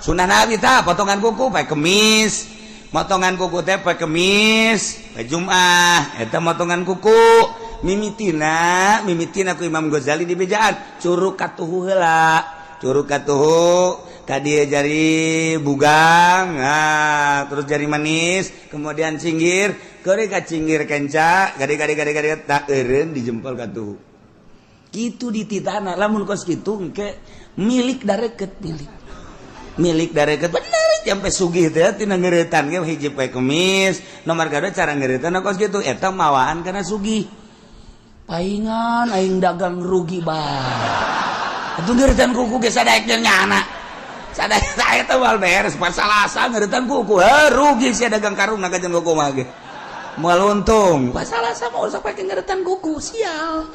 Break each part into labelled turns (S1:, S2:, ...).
S1: sunah nabi tah potongan kuku pakai kemis, motongan kuku teh pakai kemis, pakai Jumat eta motongan kuku. Mimitina ku Imam Ghazali di bejaan curug katuhu heula, curug katuhu kadieu jari bugang, terus jari manis, kemudian cinggir, keuri ka cinggir kenca, gade tak eureun di jempol katuhu. Kitu dititana, lamun kos kitu engke milik dareket milik dareket bener sampai sugih teh tina ngeuretan ge hiji poe kemis, nomor kadua cara ngeuretan kos kitu eta mawaan kana sugih. Paingan aing dagang rugi bae. Atuh ngeuretan kuku ge sadaek jeung nyana. Sadaek saya teh wal beres pas salasa ngeuretan kuku, rugi sia dagang karung ka jeung kuku mah ge. Moal untung, pas salasa mah usah pake ngeuretan kuku, sial.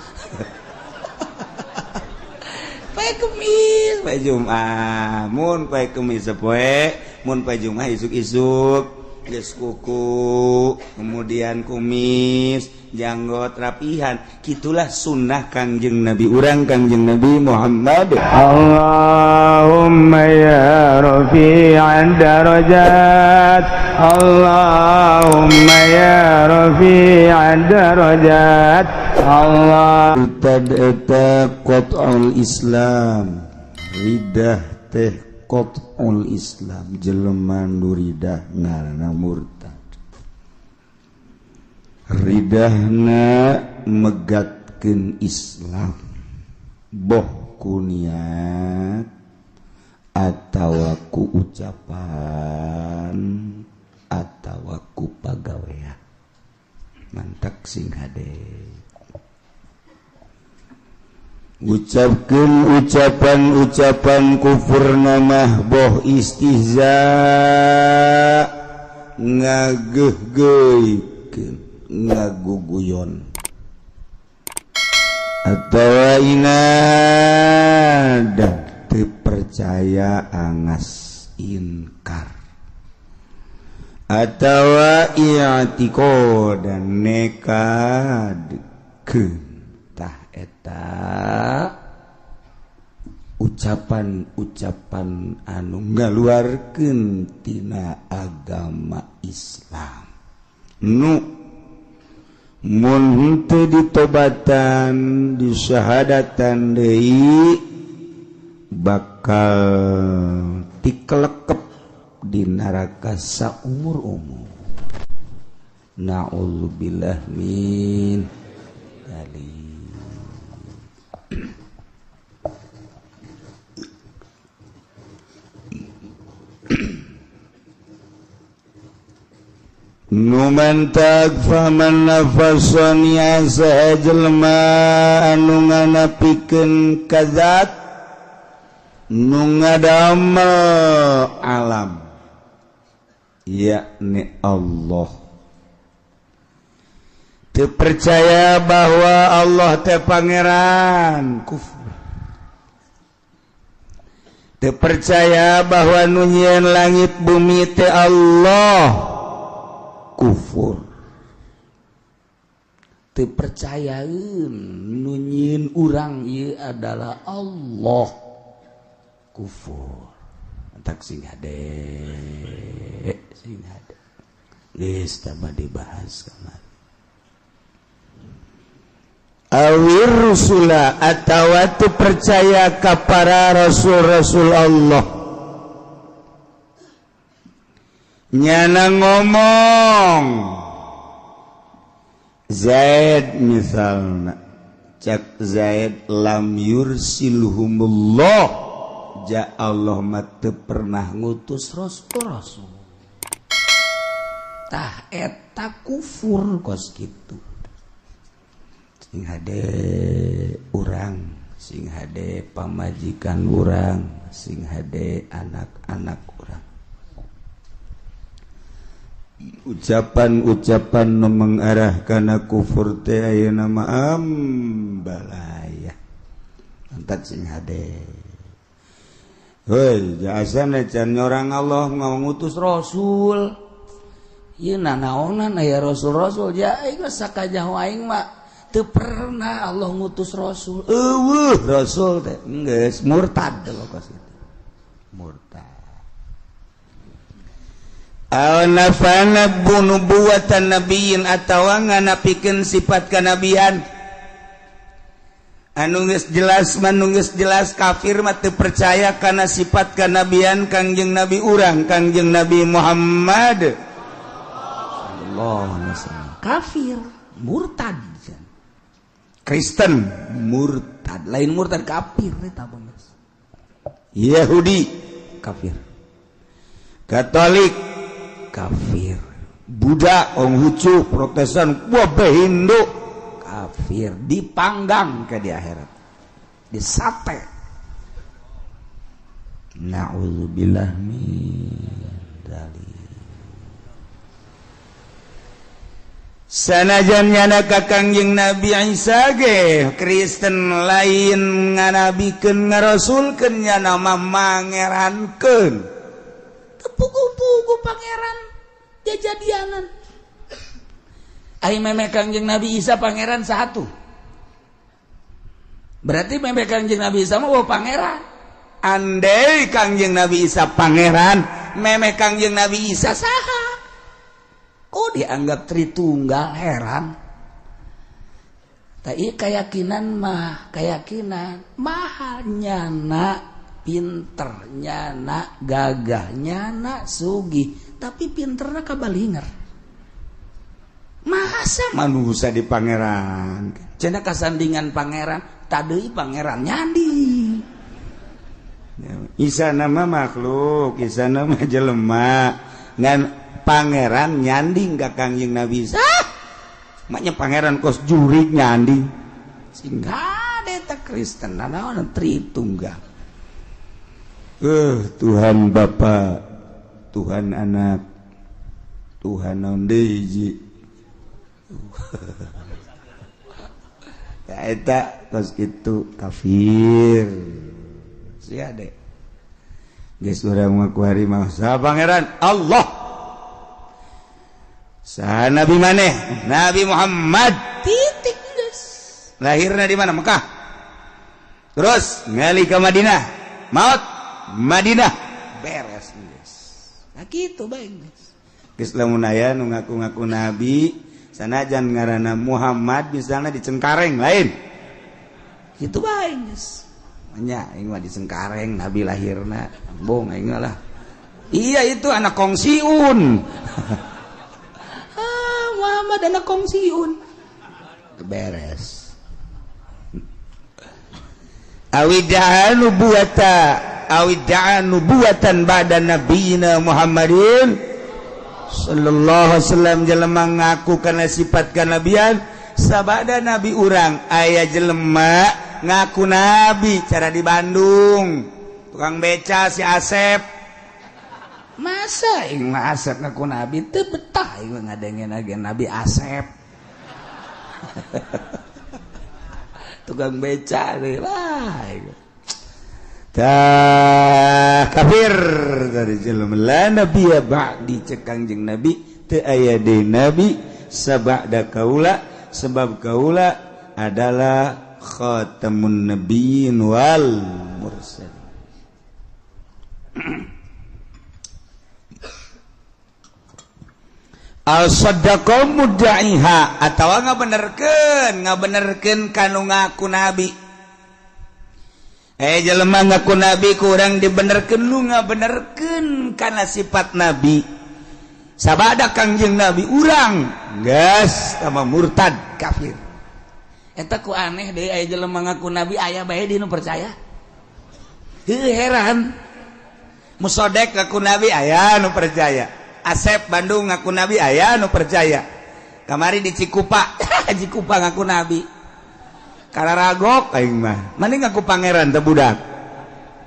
S1: Pae kemis, pae Jumat, mun pae kemis sapoe, mun pae Jumat isuk-isuk geus kuku, kemudian kumis, janggot rapihan, kitulah sunnah Kangjeng Nabi urang Kangjeng Nabi Muhammad. Allahumma ya rafi'ad darajat, Allahumma ya rafi'ad darajat, Allah eta qat'ul Islam, ridah teh qat'ul Islam, jelema nu ridah ngaranna murtad. Ridahna megatkeun Islam boh ku niat atawa ku ucapan atawa ku pagawean mantak sing hade ucapkeun ucapan kufur namah boh istihza ngageuh-geuhkeun ngaguguyon atawa inad teu percaya angas inkar atawa i'tiqadan nekadkeun tah eta ucapan-ucapan anu ngaluarkeun tina agama Islam nu mun henteu ditobatan disyahadatan deui bakal dikelekep di neraka saumur-umur. Na'udzubillah min dzalik. Numan takfaman nafasani asa jelma anu nganapikeun ka zat nu ngadamel alam yakni Allah. Teu percaya bahwa Allah teh pangeran, kufur. Teu percaya bahwa nu nyieun langit bumi teh Allah, kufur. Teu percayaeun nu nyieun urang ieu adalah Allah, kufur. Antak sing hade geus tambah dibahas kamari. Awir rusula atawa teu percaya ka para rasul-rasul Allah. Nyana ngomong Zaid misalna cak Zaid lam yursilhumullah, ja Allah mah teu pernah ngutus rasul-rasul. Tah eta kufur kos kitu. Sing hade urang, sing hade pamajikan urang, sing hade anak-anak urang. Ucapan-ucapan nu mengarah kana kufur teh ayeuna mah ambalaya. Antat sing hade. Heuy, jasana can nyorang Allah ngutus rasul. Ieu nanaonan aya rasul-rasul ja aing sakajauh aing mah teu pernah Allah ngutus rasul. Eueuh rasul teh geus murtad teh lokos itu. Murtad. nafana nubuwatan nabiyyin atawa nganapikeun sifat kanabian anu geus jelas manunggeus jelas kafir mah teu percaya kana sifat kanabian Kangjeng Nabi urang Kangjeng Nabi Muhammad sallallahu alaihi wasallam kafir murtad Kristen murtad lain murtad kafir eta beungeus Yahudi kafir Katolik kafir Buddha Konghucu Protestan wabe Hindu kafir dipanggang ke di akhirat disate na'udzubillah min dzalik sanajan nyana ka Kangjeng Nabi Isa ge Kristen lain nganabikeun ngarasulkeun nyana mah mangerankeun pugu-pugu pangeran jajadianan ai meme Kangjeng Nabi Isa pangeran satu berarti meme Kangjeng Nabi Isa mah pangeran andai Kangjeng Nabi Isa pangeran meme Kangjeng Nabi Isa saha kok dianggap Tritunggal heran tapi keyakinan mahal nyana pinter nyana gagah nyana sugih tapi pinterna kabalinger masa manusia di pangeran cenah kasandingan pangeran tadeuy pangeran nyandi Isa nama makhluk Isa nama jelema ngan pangeran nyanding ka Kangjeng Nabi Isa maknya pangeran kos jurig nyanding singga eta Kristen naon Tritunggal Tuhan Bapa, Tuhan Anak, Tuhan naon deui hiji. Ya eta tos kitu kafir. Sia deh. Geus urang mah ku hari mah saha pangeran? Allah. Saha nabi maneh? Nabi Muhammad. Titik geus. Lahirna di mana? Mekah. Terus ngali ke Madinah. Maut Madinah beres guys. Nah gitu baik guys. Geus lamun aya nu ngaku-ngaku nabi sanajan ngaranna Muhammad misalnya di Cengkareng lain. Gitu baik guys. Nya aing mah di Cengkareng nabi lahirna. Bong aing lah. Iya itu anak Kongsiun. Muhammad anak Kongsiun. Beres. Awida'a nubuwatan ba'da nabiyina Muhammadin sallallahu alaihi wasallam jelema ngaku kana sifat kanabian sabada nabi urang aya jelema ngaku nabi cara di Bandung tukang beca si Asep masa ing Asep ngaku nabi teu betah ing ngadengen agen nabi Asep tukang beca deui lah kafir dari jelema la nabiya ba'di cek Kangjeng Nabi teu aya deui nabi sabada kaula sebab kaula adalah khatamun nabiyyin wal mursalin. Al-saddaqa mudda'iha atawa ngabenerkeun kanu ngaku nabi. Jelema ngaku nabi kurang dibenerkeun lu ngabenerkeun kana sifat nabi. Sabada Kangjeng Nabi urang geus sama murtad kafir. Eta ku aneh deui aya jelema ngaku nabi aya bae di nu percaya. Heran. Musodek ngaku nabi aya nu percaya. Asep Bandung ngaku nabi aya nu percaya. Kamari di Cikupa, Cikupa ngaku nabi. Kararagok aing mah. Mending ngaku pangeran teh budak.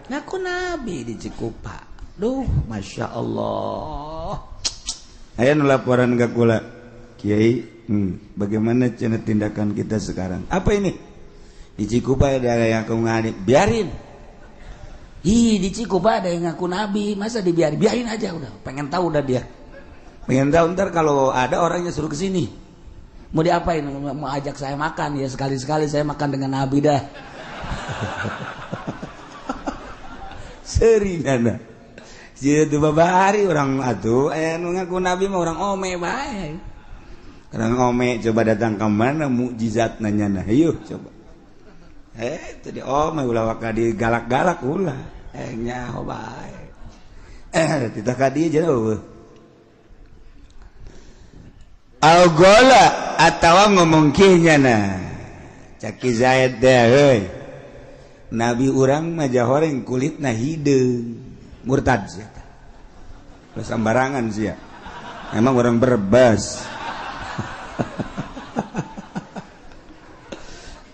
S1: Ngaku nabi di Cikupa. Duh, Masya Allah. Aya nu laporan ka kula. Kiai, bagaimana cenah tindakan kita sekarang? Apa ini? Di Cikupa ada yang ngaku nabi. Biarin. Di Cikupa ada yang ngaku nabi. Masa dibiarin? Biarin aja udah. Pengen tahu udah dia. Pengen tahu ntar kalau ada orangnya suruh ke sini. Mau diapain? Mau ajak saya makan ya sekali-sekali saya makan dengan nabi dah. Seringan. Sieu babari urang atuh anu ngaku nabi mah urang ome bae. Urang ome coba datang ka mana mukjizat nanya nah yeuh coba. Tadi ome ulah ka di galak-galak ulah. Nyaho bae. Tita ka dieu jeuh. Algola atawa ngomong kieu nya Caki Zaid teh heuy. Nabi urang mah jahoreng kulitna hideung. Murtad sia. Sembarangan sia. Emang orang berbas.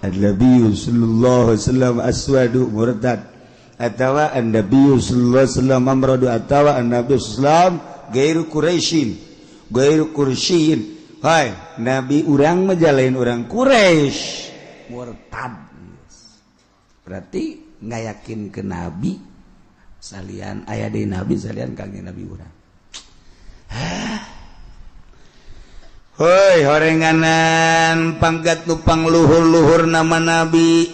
S1: An-Nabi sallallahu alaihi wasallam aswadu murtad atawa an-Nabi sallallahu alaihi wasallam amradu atawa an-Nabi sallam gairu Quraisyin gairu Quraisyin. Hai, Nabi urang mah jalain urang Quraisy. Murtad. Berarti ngayakin ke Nabi salian aya di Nabi salian kangge Nabi urang. Hoi horenganan pangkat nu pangluhur-luhur nama Nabi.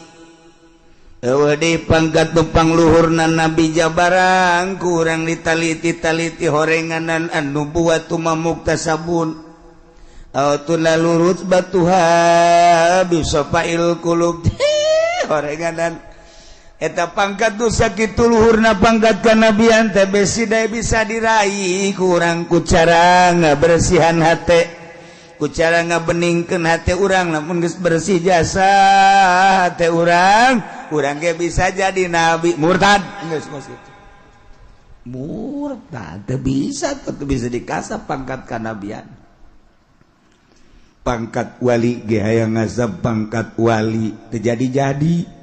S1: Eueuh deui pangkat nu pangluhurna Nabi jabarang kurang ditaliti-taliti horenganan anu buat muktasabun. Autunalurut batuha bisafail qulub. Horenganan eta pangkat nu sakitu luhurna pangkat kanabian teh besi daya bisa diraih kurang ku cara ngabersihan hate ku cara ngabeningkeun hate urang lamun geus bersih jasa hate urang ge bisa jadi nabi. Murtad geus kitu murtad teu bisa dikasap pangkat kanabian. Pangkat wali ge hayang ngasap pangkat wali teu jadi-jadi.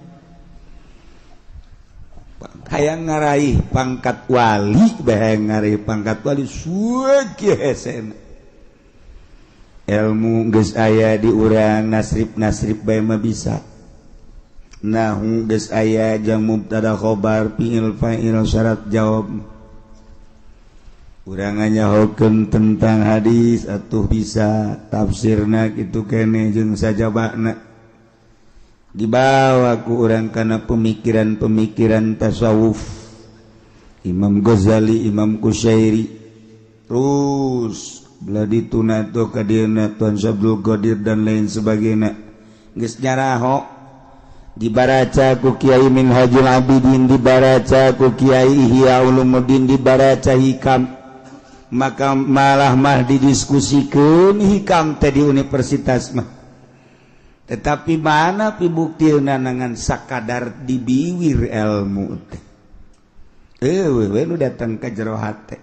S1: Hayang ngaraih pangkat wali hayang ngaraih pangkat wali sueuh hesena ilmu geus aya di urang nasrib bae mah bisa nahu geus aya jang mubtada khobar fiil fa'il syarat jawab urang nyahokeun tentang hadis atuh bisa tafsirna kitu keneh jeung sajabana dibawa ku urang kana pemikiran-pemikiran tasawuf Imam Ghazali, Imam Kusyairi terus beladi tunato kadieuna Tuan Sabdul Qadir dan lain sebagainya geus nyaraho dibaraca ku Kiai Minhajul Abidin dibaraca ku Kiai Ihya Ulumuddin dibaraca hikam maka malah didiskusikeun hikam teh di universitas mah. Tetapi mana pibuktiuna nangan sakadar dibiwir ilmu teh. We nu datang ka jero hate.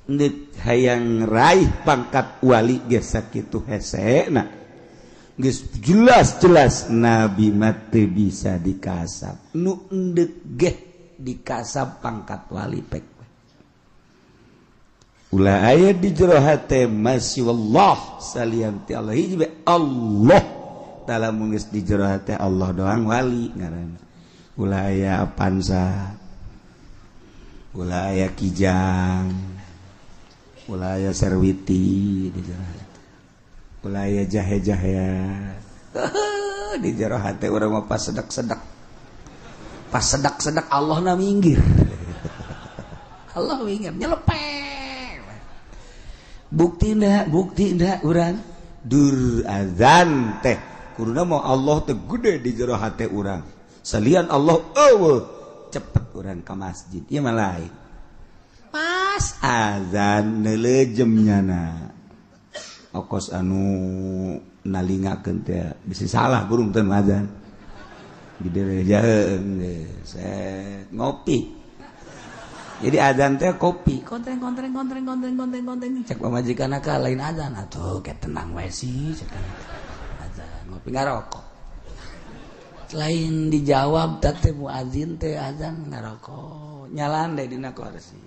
S1: Neuk hayang raih pangkat wali ge sakitu hesena. Geus jelas-jelas Nabi mah teu bisa dikasap. Nu endeuh ge dikasap pangkat wali pek. Ulah aya di jero hate masih wallah salian ti Allah hiji Allah. Dalam mengis di jero hate Allah doang wali ngaranna. Ulah aya Apansa, ulah aya Kijang, ulah aya Serwiti di jero hate. Ulah aya jahe-jahe. Di jero hate urang mah pas sedak-sedak. Pas sedak-sedak Allah na minggir. Allah minggir nyelepeng. Bukti ndak urang dur azan teh kuruna mau Allah teh gede di jero hate urang salian Allah cepet urang ka masjid ieu mah lain pas azan neulejem nyana okos anu nalingakeun teh bisi salah burung teu azan diderejaeun set ngopi jadi azan teh kopi kontreng cek pamajikanna ka lain azan atuh ke tenang wae sih cek ngopi ngarokok lain dijawab teh muadzin teh azan ngarokok nyalan deh dina kursi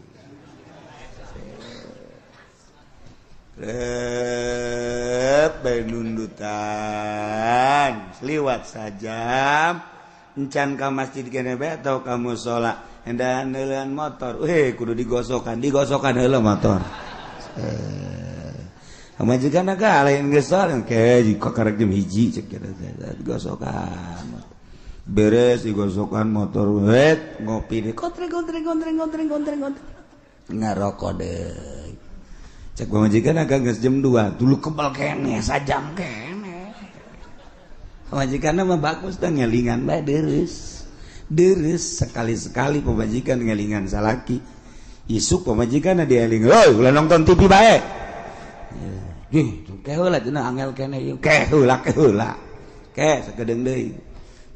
S1: nundutan liwat saja encan ka masjid kene bae atau ka mushola hendak neuleun motor kudu digosokan heula motor majikan ka lain geus soal ke jika karek jam 1 cek digosokan beres digosokan motor ngopi di kontreng ngarokok deh cek pamajikan agak geus jam 2 dulu kebal kene sajam kene pamajikan mah bagus teh ngelingan bae deres sekali-sekali pamajikan ngelingan salaki isuk pamajikan dieling heuh ulah nonton TV bae heula cenah angel kene ieu heula sakedeung deui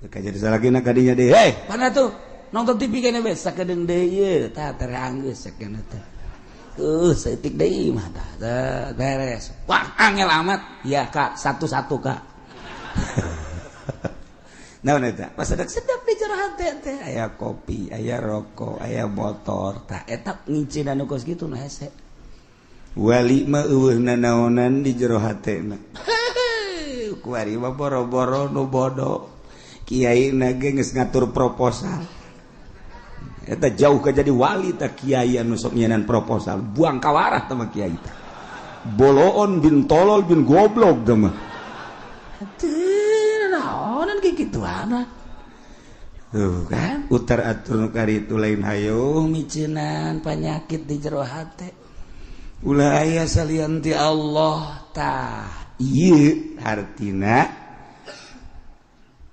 S1: kajar salakina ka dinya deui mana tuh nonton TV kene we sakedeung deui ieu tah terang geus sakena teh seutik deui mah tah beres wah angel amat ya Kak satu-satu Kak naon eta pas sedap di jero hate teh aya kopi aya rokok aya motor tah eta ngicin anu kos kitu nah hese wali mah eueuhna naonan di jero hatena kuari mah boro-boro nu bodoh kiai na ge geus ngatur proposal eta jauh ka jadi wali tah kiai anu sok nyenan proposal buang kawarah tah mah kiai tah boloon bin tolol bin goblok tah mah naonan ge kituana tuh kan utar atur nu karitu lain hayung miceunnan panyakit di jero hate ulah aya salian ti Allah tah ieu hartina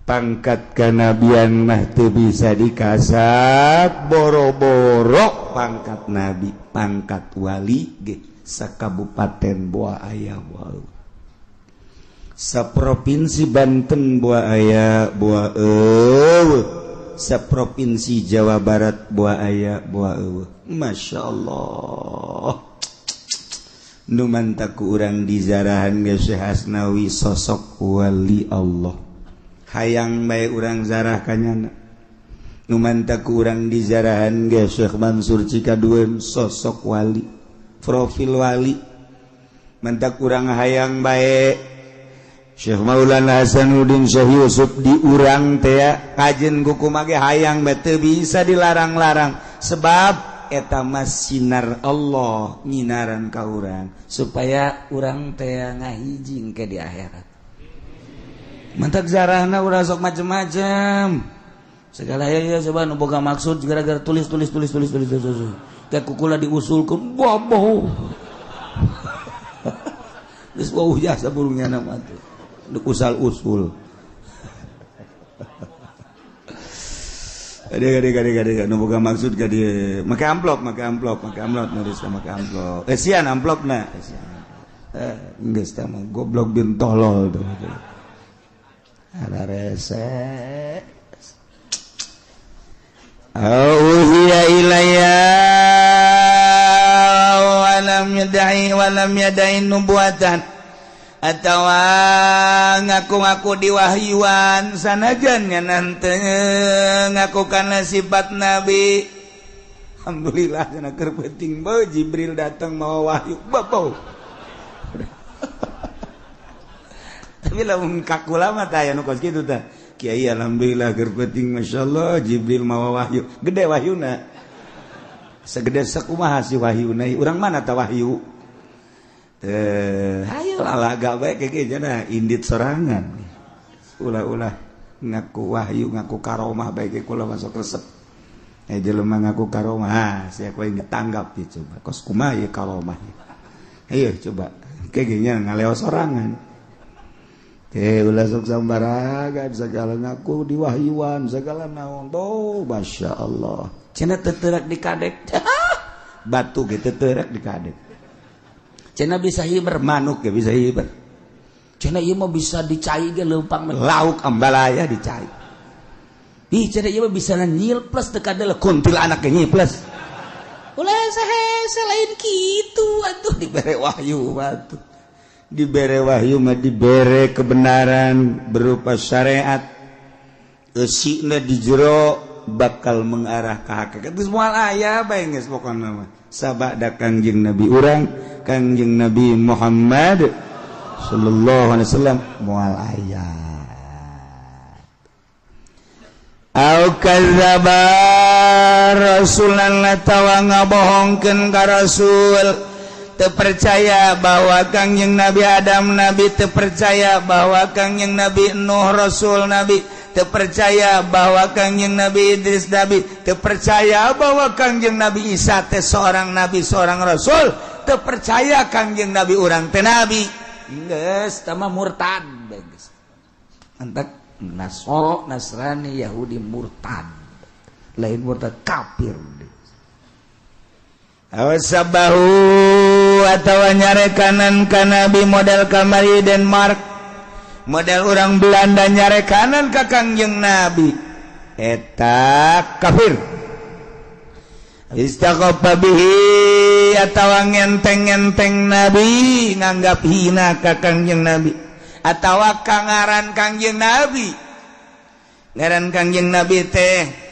S1: pangkat kanabian mah teu bisa dikasap boro-boro pangkat nabi pangkat wali ge sakabupaten Boa aya wae saprovinsi Banten Boa aya Boa eueuh saprovinsi Jawa Barat Boa aya Boa eueuh masyaallah nu mantak urang dizarahan ge Syekh Asnawi sosok wali Allah hayang bae urang zarah kanyana nu mantak urang dizarahan ge Syekh Mansur Cikadueun sosok wali profil wali mantak urang hayang bae Syekh Maulana Hasanuddin Syekh Yusuf di urang teh kajen kumaha ge hayang bae teu bisa dilarang-larang sebab eta mah sinar Allah nyinaran ka urang supaya urang teh ngahijing ke di akhirat mantak zarahna urang sok macem-macem segala ya coba nu boga maksud gara-gara tulis kayak kukula diusulkeun boboh geus wauh jasa burungnya nama teh usal-usul Gade nu boga maksud ka dieu make amplop nulis make amplop sian amplopna geus tah mah goblok bin tolol tuh ada rese auhiya ilayya walam yadain nubuatan atawa ngaku-ngaku diwahyuan sanajan nyanan teu ngaku kana sifat nabi alhamdulillah cenah keur penting bae Jibril datang mawa wahyu bapau tapi lamun kakula mah tah aya nu kos kitu tah kiai alhamdulillah keur penting masyaallah Jibril mawa wahyu gede wahyuna segede sakumaha si wahyuna urang mana tah wahyu hayo lalaga bae kege cenah indit sorangan ulah-ulah ngaku wahyu ngaku karomah bae ge kula masuk resep jelema ngaku karomah sia koe tanggap ieu coba kos kumaha ieu karomah ayo coba kege nya ngaleos sorangan ulah sok sambaraga segala ngaku diwahyuan segala naon tuh masyaallah cenah teu teurak dikadek batu ge teu teurak dikadek cenah bisa hiber manuk ge bisa hiber cenah ieu mah bisa dicai ge leumpang lauk ambalaya dicai ih cenah ieu mah bisa nyilples teu kadel kuntilanak ge nyilples ulah sahe lain kitu atuh dibere wahyu batuh dibere wahyu mah dibere kebenaran berupa syariat eusina di jero bakal mengarah ka hakikat geus moal aya bae geus pokona mah sabada Kangjeng Nabi urang Kangjeng Nabi Muhammad sallallahu alaihi wasallam moal aya au kadzaba rasulan tawa ngabohongkeun ka rasul teu percaya bahwa Kangjeng Nabi Adam Nabi teu percaya bahwa Kangjeng Nabi Nuh Rasul Nabi terpercaya bahwa Kangjeng Nabi Idris Nabi, terpercaya bahwa Kangjeng Nabi Isa teh seorang nabi, seorang rasul, terpercaya Kangjeng Nabi urang teh nabi. Geus tama murtad geus. Antak Nasoro, Nasrani, Yahudi murtad. Lain murtad kafir. Awasabahu atawa nyarekanan ka Nabi model kamari Denmark, model orang Belanda nyarekanan ka Kangjeng Nabi, eta kafir. Istaqafa bihi atawa ngenteng-ngenteng Nabi, nganggap hina ka Kangjeng Nabi, atawa kangaran Kangjeng Nabi, ngaran Kangjeng Nabi teh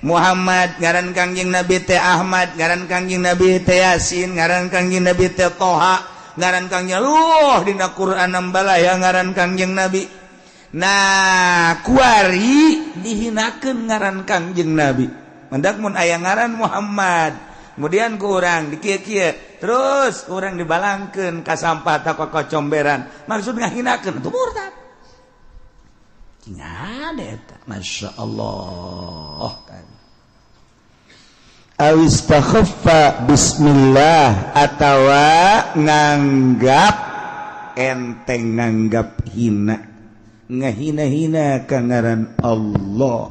S1: Muhammad, ngaran Kangjeng Nabi teh Ahmad, ngaran Kangjeng Nabi teh Yasin, ngaran Kangjeng Nabi teh Toha, ngaran Kangjeng dina Quran nambalaya ngaran Kangjeng Nabi. Nah, kuari dihinakeun ngaran Kangjeng Nabi. Mendak mun aya ngaran Muhammad, kemudian ku urang dikieu-kieu, terus urang dibalangkeun ka sampah ka kocomberan. Maksud ngahinakeun itu murtad. Ngade eta, masyaallah. Awistakhaffa bismillah atawa nganggap enteng, nganggap hina, ngahina-hina ka ngaran Allah.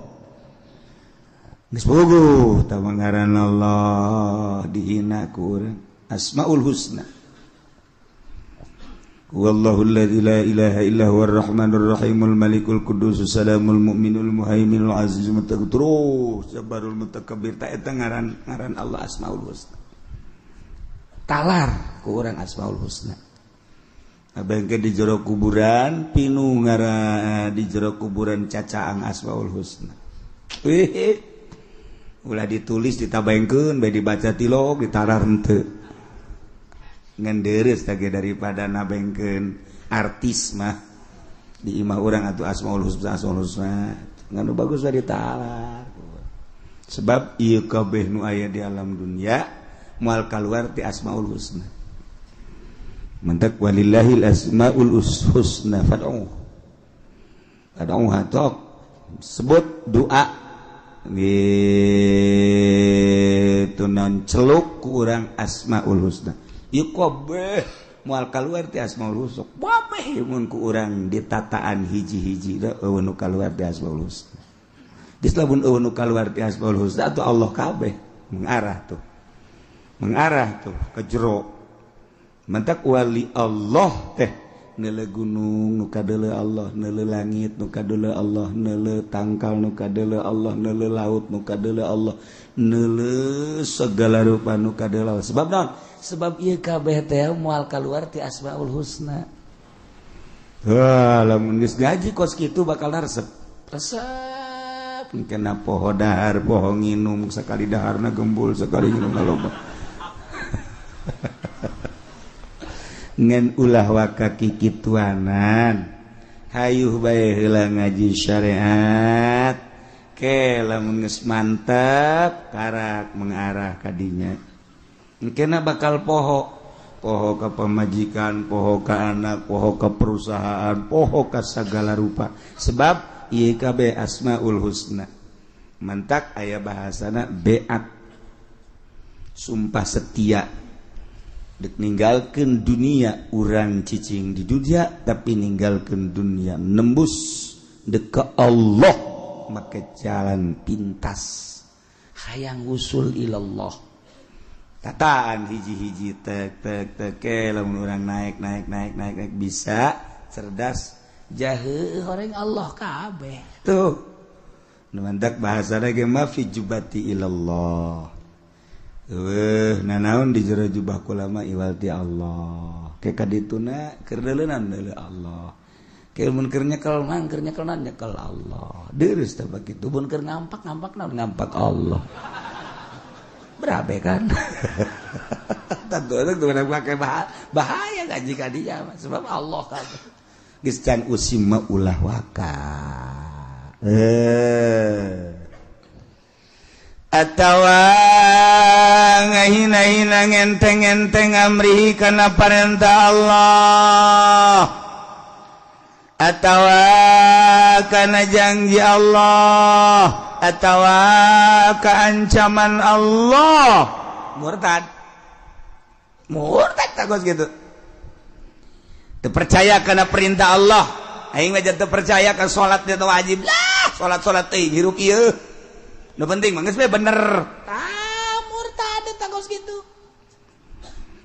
S1: Geus bogoh tah ngaran Allah dihina ku urang. Asmaul Husna. Wallahul ladzi la ilaha illa huwar rahmanur rahimul malikul qudusus salamul mu'minul muhaiminul azizul muttaqin terus sabarul mutakabbir ta eta ngaran Allah Asmaul Husna. Talar ku urang Asmaul Husna. Abengke di jero kuburan pinu ngara di jero kuburan cacaang Asmaul Husna. Ulah ditulis ditabengkeun bae dibaca tilog ditarar henteu. Ngenderes tage daripada nabengkeun artis mah di imah urang atuh Asmaul Husna nganu bagus dari talar. Sebab ieu kabeh nu aya di alam dunya moal kaluar ti Asmaul Husna. Mentek walillahil asmaul husna fad'u hatok sebut doa gitu non celuk ku urang Asmaul Husna. Ieu kabeh moal kaluar ti Asmaul Husna. Babeh mun ku urang ditataan hiji-hiji da eueun nu kaluar ti Asmaul Husna. Geus lamun eueun nu kaluar ti Asmaul Husna atuh Allah kabeh mengarah tuh ke jero. Mantak wali Allah teh neule gunung nu kadeuleu Allah, neule langit nu kadeuleu Allah, neule tangkal nu kadeuleu Allah, neule laut nu kadeuleu Allah, neule segala rupa nu kadeuleu Allah. Sebab naon? Sebab ieu kabeh teh moal kaluar ti Asmaul Husna. Lamun geus gaji kos kitu bakal resep. Resep kena poho dahar, poho nginum sakali daharna gembul, sakali nginumna loba. Ngan ulah wakaki kituanan. Hayuh bae heula ngaji syariat. Ke lamun geus mantep karak mengarah ka dinya. Engkena bakal poho ka pamajikan, poho ka anak, poho ka perusahaan, poho ka sagala rupa. Sebab ieu kabeh Asmaul Husna. Mantak aya bahasana beat. Sumpah setia. Dek ninggalkeun dunia urang cicing di dunia tapi ninggalkeun dunia nembus dek ka Allah make jalan pintas hayang usul ilallah. Tataan hiji-hiji tek lamun urang naik bisa cerdas jaheuh horeng Allah kabeh. Tuh. Nu mantak bahasana ge ma fi jubati ilallah. Nanaon di jero jubah kulama iwalti Allah. Ke kadituna keur deuleunan deuleu Allah. Ke mun keur nyekel mang keur nyekelna nyekel Allah. Deurus teh begitu mun keur ngampak naon ngampak Allah. Berabe kan? Tentu itu pakai bahaya gaji ka dia sebab Allah kan. Geus can usim ulah waka. Atawa ngahina-hina ngenteng-ngenteng amrihi kana parentah Allah. atawa kana janji Allah atawa ka ancaman Allah murtad takos gitu teu percaya kana perintah Allah aing mah teu percaya ka salat teh wajib lah salat teh hirup ieu nu penting mah geus bener murtad takos gitu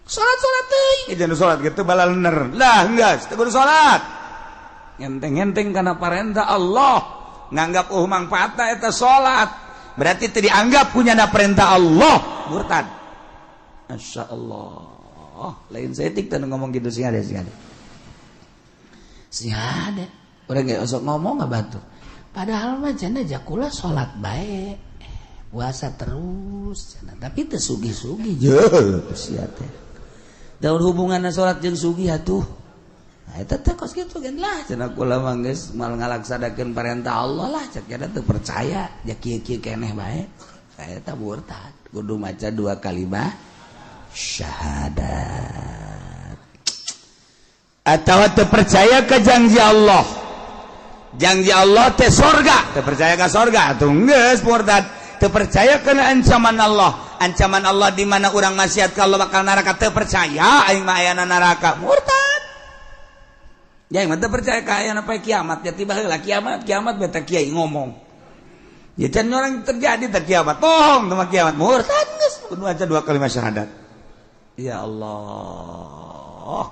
S1: salat teh jangan salat gitu balal bener lah geus teu kudu salat ngenteng-ngenteng karena perintah Allah nganggap manfaatna eta salat berarti teu dianggap punya perintah Allah murtad masyaallah lain setik teh ngomong gitu sih ada urang ge osok ngomong batur padahal mah cenah jakula salat bae puasa terus cenah tapi teu sugih-sugih jeuh sia teh daun hubunganna salat jeung sugih atuh eta teh kos kitu kan lah cenah kula mah geus mal ngalaksanakeun perintah Allah lah cek kada teu percaya ya kieu-kieu keneh bae eta murtad kudu maca 2 kalimat syahadat atawa teu percaya ka janji Allah teh surga teu percaya ka surga atuh geus murtad teu percaya kana ancaman Allah di mana urang maksiat ka Allah bakal neraka teu percaya aing mah aya neraka murtad ya yang mantap percaya kaya apa kiamat ya tiba heula kiamat beta kiai ngomong ya can orang terjadi tak kiamat bohong sama kiamat murtad geus kudu aja 2 kalimat syahadat ya Allah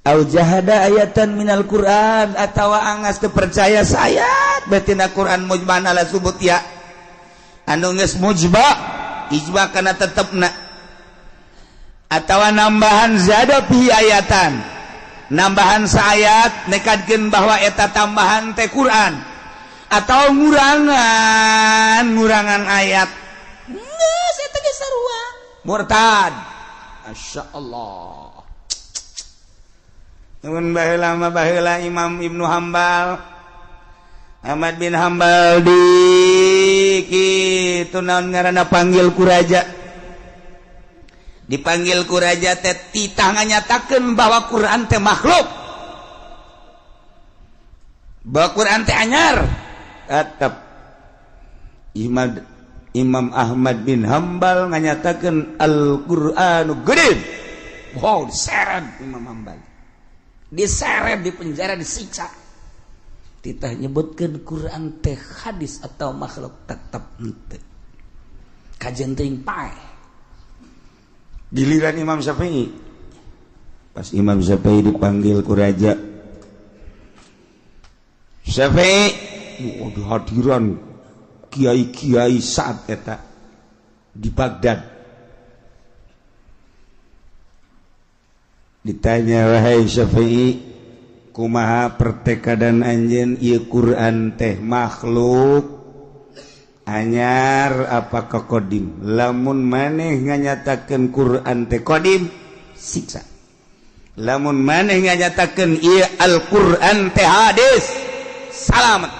S1: au jahada ayatan minal Qur'an atawa angas teu percaya sayat batina Qur'an mujmana la subut ya anu geus mujba ijba kana tetepna atawa nambahan zada fi ayatan nambahan saayat nekadkeun bahwa eta tambahan teh Quran atau ngurangan ayat geus eta ge sarua murtad masyaallah mun baheula Imam Ibnu Hambal Ahmad bin Hambal di kitu naon ngaranna panggil ku raja dipanggil ku raja teh titah nganyatakeun bahwa Quran teh makhluk bahwa Quran teh anyar tetep Imam Ahmad bin Hambal nganyatakeun Al-Qur'anu gede wow diseret Imam Hambal diseret di penjara disiksa titah nyebutkeun Quran teh hadis atau makhluk tetep henteu kajen teuing pae giliran Imam Syafi'i pas Imam Syafi'i dipanggil ku raja Syafi'i di hadiran kiai-kiai saat eta di Baghdad ditanya wahai Syafi'i kumaha pertekadan anjeun ieu Quran teh makhluk anyar apakah kodim lamun maneh nganyatakeun Quran teh kodim siksa lamun maneh nganyatakeun ieu Al-Quran teh hadis salamet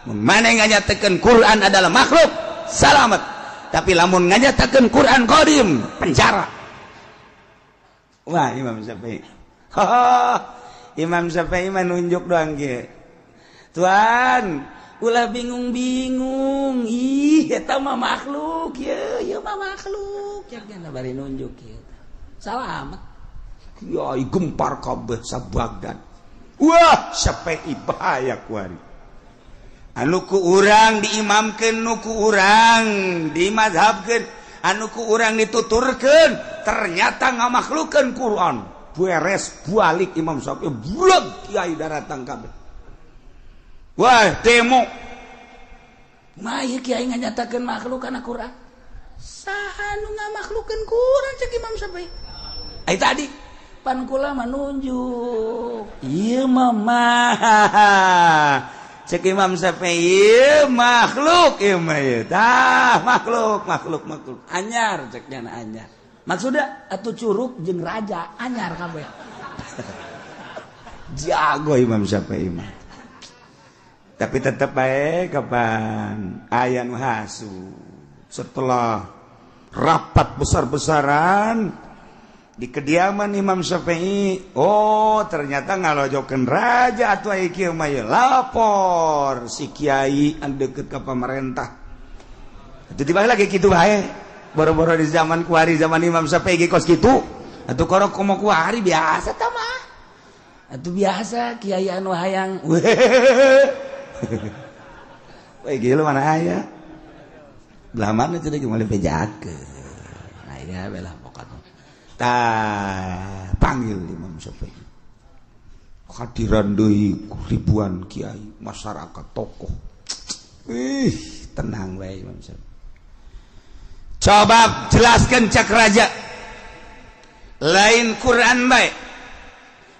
S1: mun maneh nganyatakeun Quran adalah makhluk salamet tapi lamun nganyatakeun Quran kodim penjara wah Imam Syafi'i Imam Syafi'i menunjuk doang ge Tuan ulah bingung-bingung eta mah makhluk ieu mah makhluk jangan bari nunjuk kieu salamet kiai gempar kabeh sa Baghdad wah Syafi'i bahaya kuari anu ku urang diimamkeun nu ku urang dimazhabkeun anu ku urang dituturkeun ternyata ngamakhlukeun Quran beres balik Imam Syafi'i bulag kiai daratang kabeh wah demo mah ieu kiai nganyatakeun makhluk kana Quran saha nu ngamakhlukeun Quran cek Imam Syafi'i ai tadi pan kula manunjuk ieu mah cek Imam Syafi'i makhluk ieu mah tah makhluk anyar cek nya anyar maksudna atuh curug jeung raja anyar kabeh jago Imam Syafi'i mah tapi tetap baik kapan aya nu hasu setelah rapat besar-besaran di kediaman Imam Syafi'i. Oh ternyata ngalojokeun raja atuh aya kieu mah lapor si kiai anu deukeut ka pamarentah. Atuh tiba lagi kitu bae. Boro-boro di zaman kuari zaman Imam Syafi'i ge kos kitu. Atuh korok komo kuari biasa tah mah. Atuh biasa kiai anu hayang. Weh gila mana aya? Belah mana teh geus malih bejakeun. Aya belah pokokna. Tah panggil Imam Syafi'i. Hadiran deui ribuan kiai, masyarakat, tokoh. Tenang wae Imam Syafi'i. Coba jelaskan cak raja. Lain Quran bae.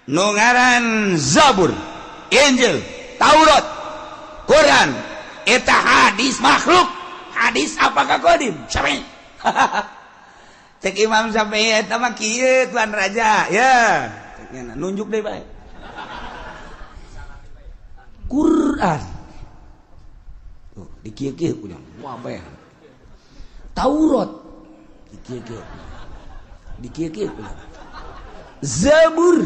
S1: Nu ngaran Zabur, Injil, Taurat, Quran, eta hadis makhluk. Hadis apakah kodim? Syafi'i. Cek Imam Syafi'i eta mah kieu tuan raja, ya. Ceknya nunjuk deui bae. Quran. Tuh, dikieu-kieu punya. Wah bae. Taurat. Dikieu-kieu. Dikieu-kieu punya. Zabur,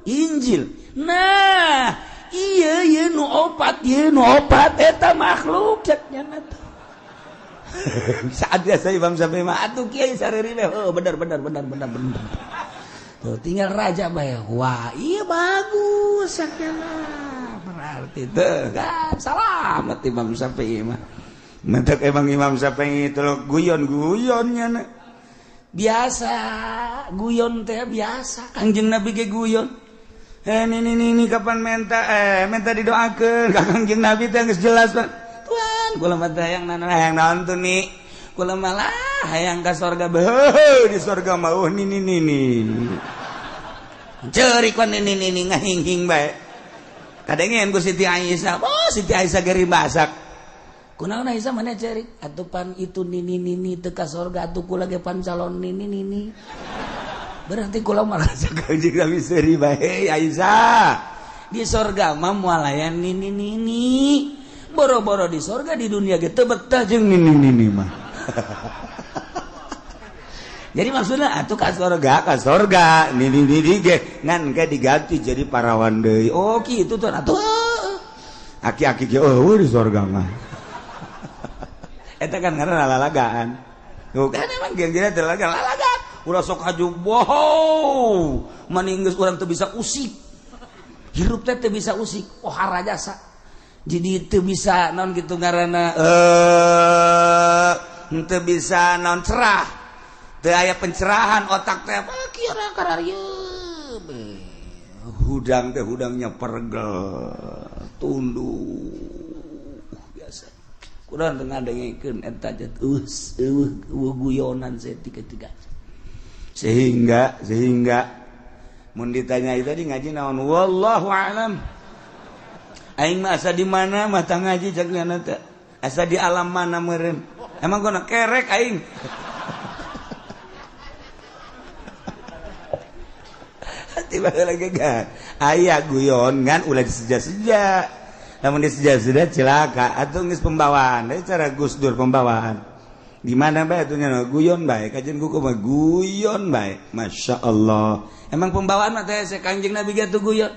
S1: Injil. Nah, iya nu opat eta makhluk ceknya teh. Saat biasa Imam Syafi'i mah atuh kiai sareri we. Oh bener. Tuh tinggal raja bae. Wah, iya bagus sakana. Berarti teh kan salamet Imam Syafi'i mah. Mentek emang Imam Syafi'i teh guyon-guyonnya na. Biasa, guyon teh biasa. Kanjeng Nabi ge guyon. Ini kapan minta didoakeun ka Kanjeng Nabi teh geus jelas Pak. Tuan, kula mah hayang naon tuh nih. Kula malah hayang ka surga beuh di surga mah nini. Ceurik kan nini ngahing-hing bae. Kadengen ku Siti Aisyah. Oh, Siti Aisyah geri basak. Kunaon Aisyah mana ceurik? Atuh pan itu nini teu ka surga atuh kula ge pan calon nini. Berarti kula merasa Kanjeng Nabi seri bae Aisyah. Di surga mah moal aya nini. Boro-boro di surga di dunia ge teu betah jeung nini mah. Jadi maksudnya atuh ka surga nini ge ngan ge diganti jadi parawan deui. Oh kitu tuh atuh. Aki-aki ge eueuh di surga mah. Eta kan ngaranna lalagaan. Tuh kan emang geng-gengna teh lalagaan. Ulah sok haju bohong. Mani geus urang teu bisa usik. Hirup teh teu bisa usik. Oh harajasa. Jadi teu bisa naon kitu ngaranna teu bisa naon cerah. Teu aya pencerahan otak teh apa kira kararieu. Hudang teh hudangnya pergel. Tunduk. Biasa. Kurang tengah dengekeun eta jet guyonan setika-tika. Sehingga mun ditanyai tadi ngaji naon wallahu a'lam. Aing mah asa di mana mah tah ngaji cakna teh. Asa di alam mana meureun. Emang gona kerek aing. Tiba lagi kan. Aya guyon ngan ulah diseja-seja. Namun diseja-seja cilaka atuh geus pembawaan. Dari cara Gus Dur pembawaan. Di mana bae atunya guyon bae. Kajian kuku mah guyon bae. Masya Allah. Emang pembawaan mah teh Kanjeng Nabi ge atuh guyon.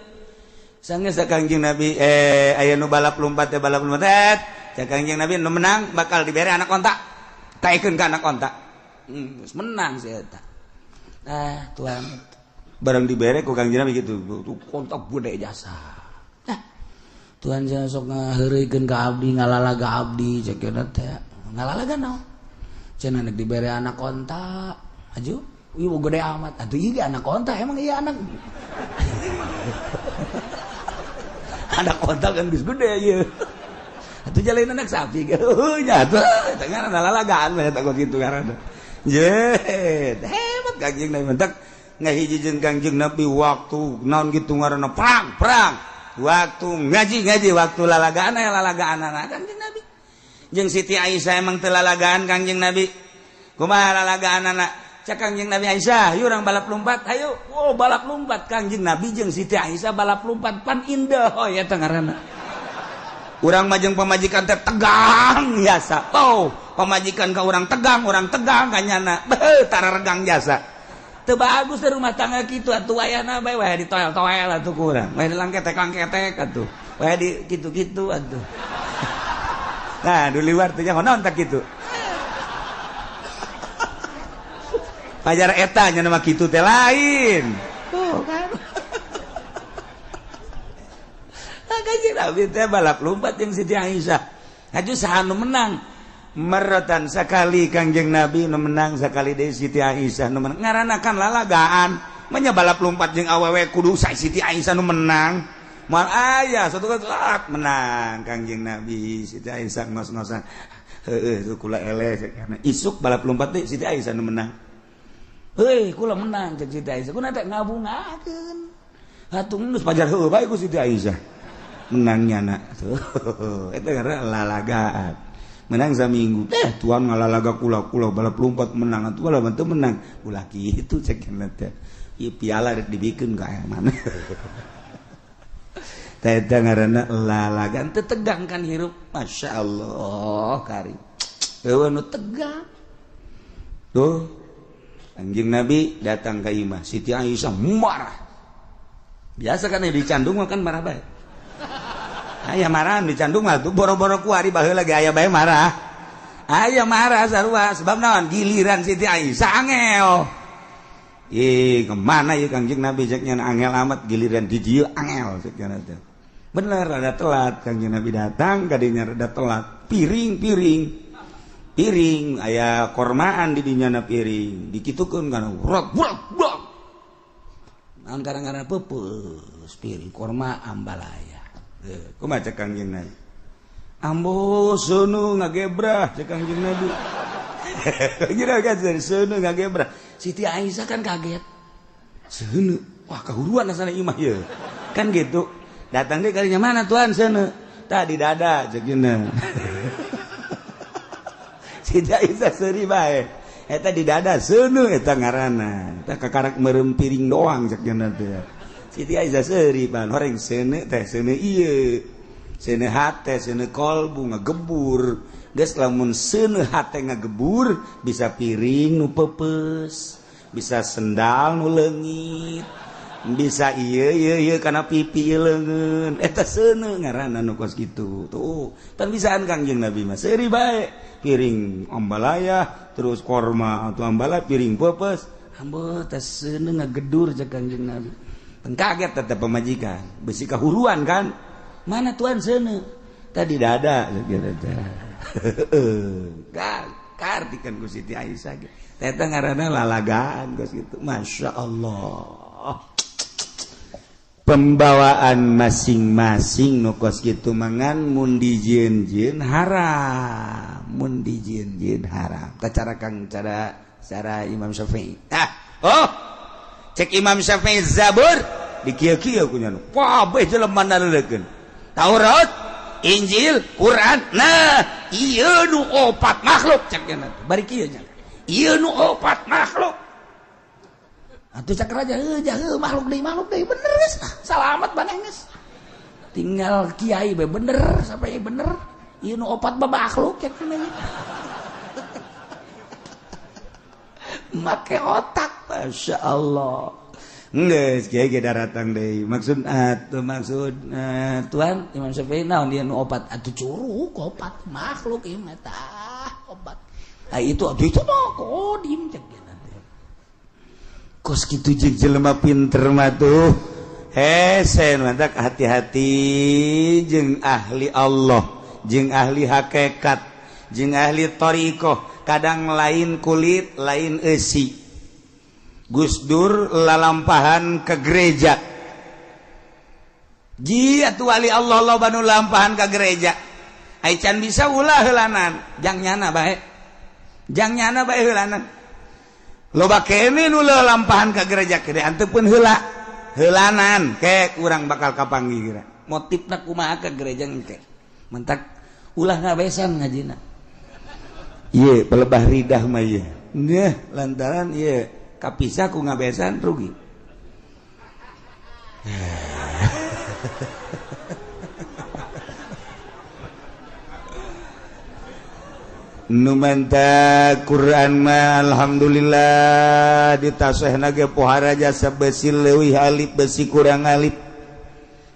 S1: Sange Kanjeng Nabi aya nu balap lompat Cak Kanjeng Nabi nu menang bakal dibere anak onta. Taekeun ka anak onta. Geus menang si eta. Nah, tuan barang dibere ku Kanjeng Nabi gitu. Kontak bude jasa. Nah, tuan jangan sok ngaheureukeun ka abdi ngalalaga abdi cek eta teh. Ngalalaga naon? Cenah nek dibere anak onta. Aju, ieu gede amat. Atuh ieu anak onta emang iya anak. Anak onta kan geus gede ieu. Atuh jalain anak sapi ge. Nya atuh eta ngaranna lalagaan mah eta kitu ngaranna. Jet, hebat Kanjeng Nabi mentak ngahijieun Kanjeng Nabi waktu naon kitu ngaranna perang. Waktu ngaji waktu lalagaan aya lalagaan anak Kanjeng Nabi. Jeung Siti Aisyah emang teu lalagaan Kanjeng Nabi. Kumaha lalagaan anak? Cak Kanjeng Nabi Aisyah, yuk orang balap lompat, ayo. Oh, balap lompat Kanjeng Nabi jeung Siti Aisyah balap lompat pan indah. Oh, ya teh ngaranna. Urang mah jeung pamajikan teh tegang biasa. Oh, pamajikan ka urang tegang kanyana. Beuh tara regang jasa. teu bagus rumah tangga kitu atuh wayahna bae wae ditoel-toel atuh kurang wae dilangketek-langketek atuh wae di kitu-kitu atuh nah di luar teh honon tak kitu pajar eta nya nama kitu teh lain tuh kan Kanjeng Nabi teh balap lompat jeung Siti Aisyah haju saha nu menang merotan sakali Kanjeng Nabi nu menang sakali deui Siti Aisyah nu menang ngaranna kan lalagaan nya balap lompat jeung awewe kudu sae Siti Aisyah nu menang moal aya satu kali menang Kanjeng Nabi Siti Aisyah ngos-ngosan heueuh kula eleh karena isuk balap lompat teh Siti Aisyah nu menang heuh kula menang cek Siti Aisyah kuna teh ngabungakeun hatung geus pajar heueuh bae ku Siti Aisyah menangnya nak tuh itu karena lalagaan menang saminggu tuan ngalalaga kula balap lompat menang atuh balap teu menang ulah kitu cek teh ieu piala rek dibikeun ka mana teh eta ngaranna lalagaan teu tegang kan hirup masyaallah karim eueuh nu tegang tuh Kanjeng Nabi datang ka imah Siti Aisyah marah biasa kan dicandung kan marah bae aya marahan dicandung mah tuh boro-boro kuari baheula lagi aya bae marah aya marah sarua sebab naon giliran Siti Aisyah angel kemana ya Kanjeng Nabi ceknya angel amat giliran di dieu angel ceknya teh bener rada telat Kanjeng Nabi datang kadinya rada telat piring aya kormaan di dinyana piring dikitukeun kana rot naon kadang-kadang peupeus piring korma ambalaya kumaha cek Kanjeng Nabi ambo seunu ngagebrah cek Kanjeng Nabi kira kan seunu ngagebrah Siti Aisyah kan kaget seunu wah kahuruan asana imah ya kan gitu datang deh kalinya mana tuan seunu tadi dada cek Siti Aisyah seuri bae eta di dada seunu eta ngaranna eta kakarak meureum piring doang cek teh Siti Aisyah seuri pan horeng seuneu teh seuneu ieu seuneu hate seuneu kolbu ngagebur geus lamun seuneu hate ngagebur bisa piring nu peupeus bisa sendal nu leungit bisa ieu kana pipi leungeun eta seuneu ngaranna nu kos kitu tuh tan bisaan Kanjeng Nabi mah seuri bae piring ambalaya terus korma atau ambala piring peupeus ambo teh seuneu ngagedur cek Kanjeng Nabi kaget tetap pemajikan besi kahuruan kan mana tuan seuneu tadi dada kartikan ku Siti Aisyah eta ngaranna lalagaan geus kitu masyaallah pembawaan masing-masing nu kos kitu mangan mun dijieun-jieun haram mun dijieun-jieun haram cara Imam Syafi'i cek Imam Syafi'i Zabur di kieu-kieu kunya wah beh jelema naleukeun Taurat Injil Quran nah ieu nu opat makhluk cek cenah bari kieu nya ieu nu opat makhluk atuh cak raja heuh makhluk deui bener geus salamet maneh geus tinggal kiai bae bener sampai bener ieu nu opat makhluk cek cenah make otak masyaallah geus kiai ge daratang deui maksud tuan Imam Syafi'i naon dia nu opat atuh curug opat makhluk ieu mah tah opat itu mah kodim cek nanti kos kitu jeung jelema pinter mah tuh hese mantak hati-hati jeung ahli Allah jeung ahli hakikat jeung ahli thariqah kadang lain kulit lain eusi Gus Dur lalampahan ke gereja ji atuh wali Allah loba nu lampahan ke gereja ai can bisa ulah heulanan jang nyana bae heulanan loba kene nu lalampahan ke gereja kede anteupeun heulanan ke urang bakal kapanggih kira motifna kumaha ke gereja engke mentak ulah ngabesan ngajina ieu pelebah ridah mah ieu nah lantaran ieu kapisah ku ngabesan rugi numanta Quran mah alhamdulillah ditasehna ge pohara jasa besi leuwih alif besi kurang alif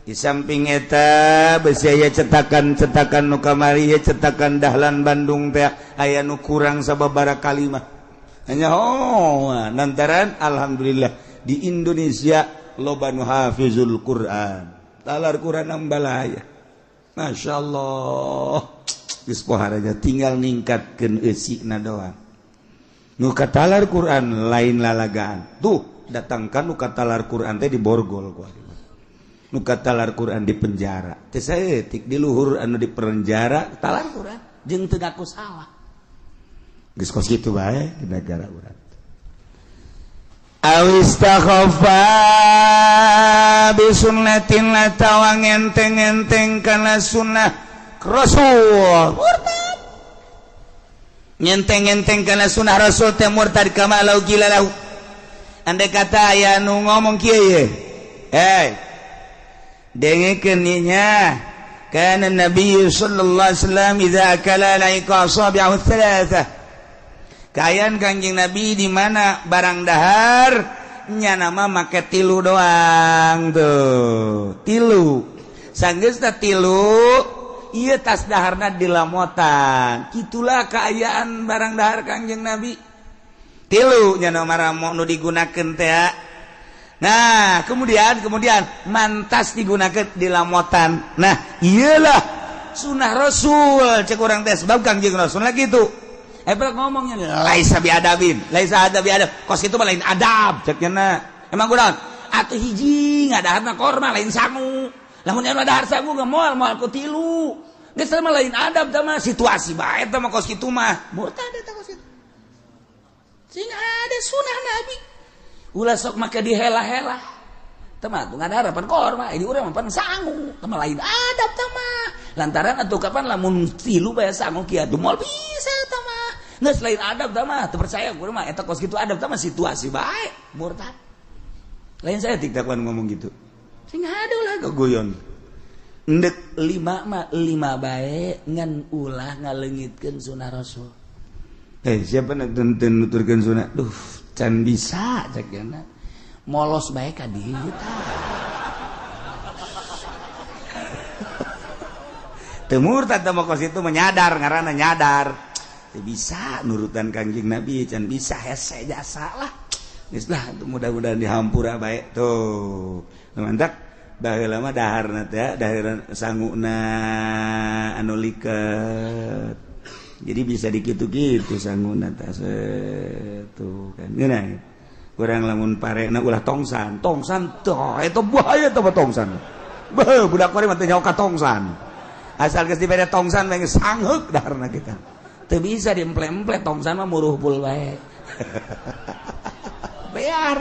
S1: di samping eta besi aya cetakan nu kamari cetakan Dahlan Bandung teh aya nu kurang sababaraha kalimah hanya nantaran alhamdulillah di Indonesia loba nu hafizul Quran talar Quran ambalaya masyaallah geus poharaja tinggal ningkatkeun eusikna doang nu katalar Quran lain lalagaan tuh datangkan nu katalar Quran teh di borgol ku nu katalar Quran di penjara teh saeutik di luhur anu di penjara talar Quran jeung teu ngaku salah geus kos kitu bae di negara urang awistakhafa bisunnatin la tawang enteng-enteng kana sunnah Rasul murtad nyenteng-enteng kana sunah Rasul teh murtad kama lau gila lahu andai kata aya nu ngomong kieu ye dengekeun nya kana Nabi sallallahu alaihi wasallam idza akala laika asabi'ahu thalatha kayan Kangjeng Nabi di mana barang dahar nya nama make tilu doang tuh tilu sanggeusna tilu iya tas daharna dilamotan gitulah keayaan barang dahar Kangjeng Nabi tilu nya nomor nu digunakeun teh nah kemudian mantas digunakeun dilamotan nah iyalah sunah Rasul cek urang teh sebab Kangjeng Rasul lagi gitu ngomongnya laisa biadabin laisa ada biadab kos kitu mah lain adab cek nya emang kunaon atuh hiji ngadaharna korma lain sangu lamun anu dahar sangu moal ku tilu geus mah lain adab teh mah situasi bae teh mah kos kitu mah murtad eta kos kitu sing ada sunah Nabi ulah sok make dihela-hela teh mah teu ngadaharapan korma di urang mah pan sangu teh mah lain adab teh mah lantaran atuh kapan lamun tilu bae sangu kieu moal bisa teh mah geus lain adab teh mah teu percaya urang mah eta kos kitu adab teh mah situasi bae murtad lain saya tik dakwaan ngomong gitu sing ada ulah gogoyon endek 5 mah 5 bae ngan ulah ngaleungitkeun sunah Rasul siapa nak nuturkeun sunah duh can bisa cek yana molos bae ka dieu teu murtad teh mah kos itu menyadar ngaranna nyadar teu bisa nurutan Kangjeng Nabi can bisa hese jasa lah geus lah mudah-mudahan dihampura bae tuh mantap baheula mah daharna teh dahar sanguna anu liket jadi bisa dikitu-kitu sanguna teh tuh kan geuna urang lamun parena ulah tongsan teh eta bahaya teh tongsan beuh budak kore mah teh nyawa ka tongsan asal geus dibere tongsan we sangheuk daharna kita teu bisa diemple-emple tongsan mah muruh pul bae bear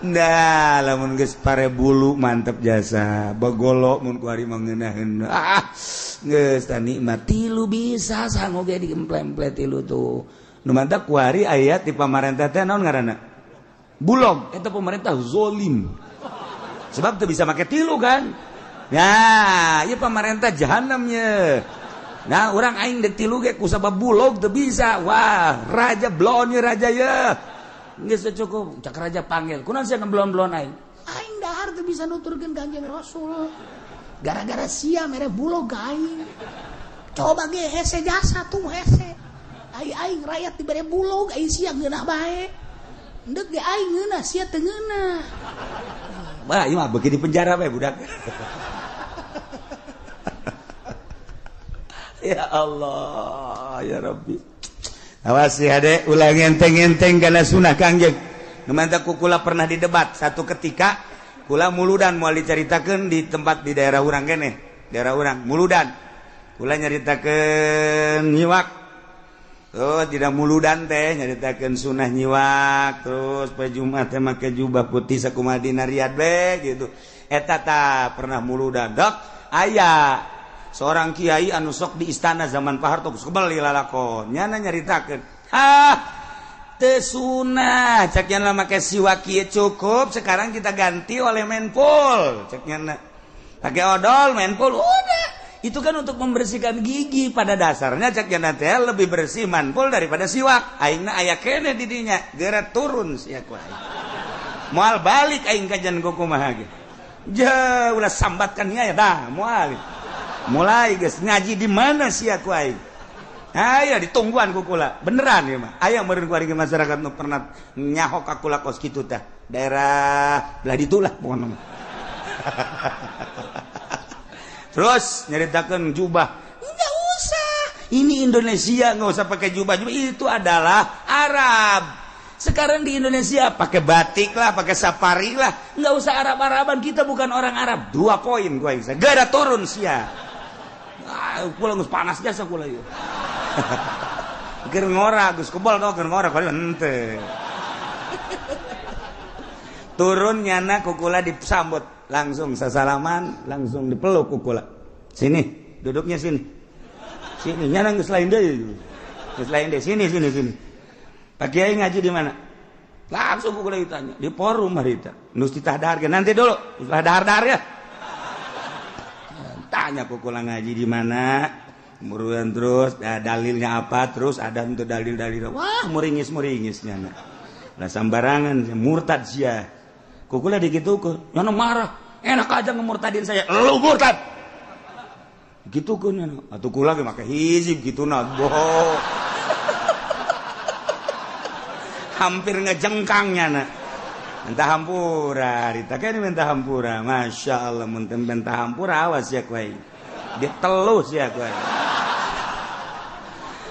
S1: nah lamun geus pare bulu mantep jasa bagolo mun ku ari mangeunahkeun geus tah nikmat tilu bisa sangu ge diemple-emple tilu tuh nu mantep ku ari aya ti pamarentah teh naon ngaranna bulog eta pemerintah zalim sebab teu bisa make tilu kan nah ieu pamarentah jahanam ye nah urang aing dek tilu ge ku sabab bulog teu bisa wah raja blon ye raja ye geus cukup cak raja panggil kunaon sia ngeblon-blon aing dahar teu bisa nuturkeun Kangjeng Rasul gara-gara sia mere bulog aing coba ge hese jasa tuh hese aing rakyat dibere bulog aing sia ngeunah bae endeuh ge aing ngeunah sia teu ngeunah bah ieu mah beuki di penjara bae budak ya Allah ya Rabbi awas ya dek ulah ngenteng-ngenteng kana sunah Kangjeng nu mantap kula pernah didebat satu ketika kula muludan moal dicaritakeun di tempat di daerah urang keneh daerah urang muludan kula nyaritakeun nyiwak terus tidak muludan teh nyaritakeun sunah nyiwak terus poe Jumat teh make jubah putih sakumaha dina riyad be gitu eta tah pernah muludan dok aya seorang kiai anu sok di istana zaman Pak Harto kebal lalakon nyana nyaritakeun teu sunah cek nyana make siwak kieu cukup sekarang kita ganti oleh menpol cek nyana pakai odol menpol udah itu kan untuk membersihkan gigi. Pada dasarnya cek jana teh lebih bersih manpul daripada siwak. Aingna aya kene di dinya, geura turun sia ku aing. Moal balik aing kajan ku kumaha ge. Ja ulah sambatkan nya ya tah moal. Mulai geus ngaji di mana sia ku aing. Aya ditungguan ku kula. Beneran ieu mah. Aya meureun ku ari masyarakat nu pernah nyahok ka kula kos kitu tah. Daerah belah ditulah pokona. Terus nyeritakan jubah, nggak usah. Ini Indonesia nggak usah pakai jubah. Itu adalah Arab. Sekarang di Indonesia pakai batik lah, pakai safari lah. Nggak usah Arab-Araban. Kita bukan orang Arab. 2 poin gue bisa. Gak ada turun sia. Pulang gus panas jasa pula yuk. Ger ngora gus kebal tau ger ngora kalau ente. Turun nyana kukula disambut. Langsung sasalaman, langsung dipeluk kukula. Sini, duduknya sini. Sini, nyana geus lain deui. Geus lain deui, sini. Pak Kiai ngaji di mana? Langsung kukula ditanya, di forum harita. Nus ditahdarkeun nanti dulu, setelah dahar ya. Tanya kukula ngaji di mana? Muruan terus, dalilnya apa? Terus ada untuk dalil-dalil. Wah, muringis nyana. Lah sambarangan, murtad sia. Kukula digitukeun, nyana marah. Enak aja ngemurtadin saya. Lu murtad. Gitukeun nyana. Atuh kula ge make hizib kituna. Boh. Hampir ngejengkang nyana. Mentah hampura, rita kan mentah hampura. Masya Allah, mentah hampura awas ya kuai. Dia telus ya kuai.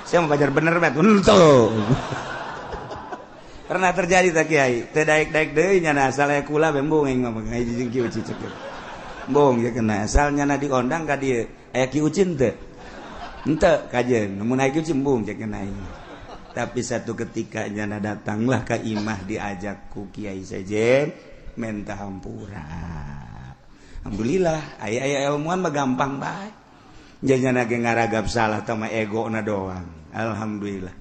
S1: Saya mau belajar bener bet, untuk. Pernah terjadi tak kiai, teu daek-daek deui nyana asal aya kula bembung aing mah ngaji jeung kieu cicek. Bong ya kena asal nyana diondang ka dieu, aya Ki Ucin teu? Henteu kajeun, mun aya Ki Ucin bung cek kena aing. Tapi satu ketika nyana datanglah ka imah diajak ku Kiai Sejen menta hampura. Alhamdulillah, aya ilmuan mah gampang bae. Janyana ge ngaragap salah teh mah egona doang. Alhamdulillah.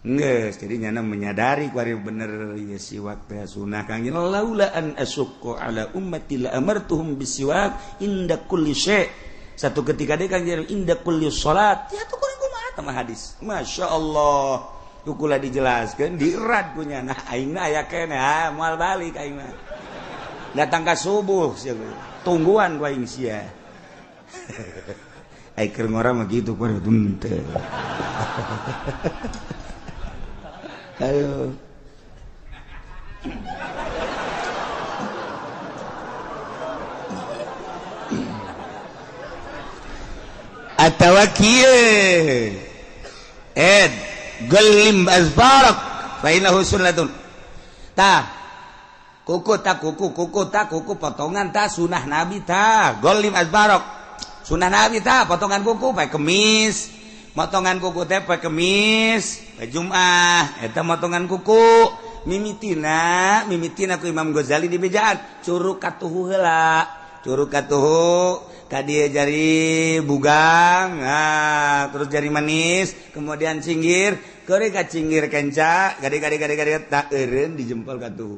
S1: Nges, jadi nyana menyadari kuari bener ya siwak teh sunah kang laula an asyqa ala ummati la amartuhum bisiwak inda kulli syai. Satu ketika dia kang inda kulli salat. Ya tuh kumaha tah hadis. Masyaallah. Kukula dijelaskeun dirat ku nyana aingna aya kene moal balik aing mah. Datang ka subuh sia. Tungguan ku aing sia. Ai keur ngora mah kitu kuari teu. Ayo. At-tawakkil. Gallim azbarak fa innahu sunnatun. Kuku potongan sunah Nabi Gallim azbarak. Sunah Nabi potongan kuku pakai kemis. Motongan kuku teh pakai kemis, Jumat, eta motongan kuku. Mimitina ku Imam Ghazali di bejaan, curug katuhu heula. Curug katuhu ka dieu jari bugang, terus jari manis, kemudian cinggir, keuri ka cinggir kenca, gade tak eureun di jempol katuhu.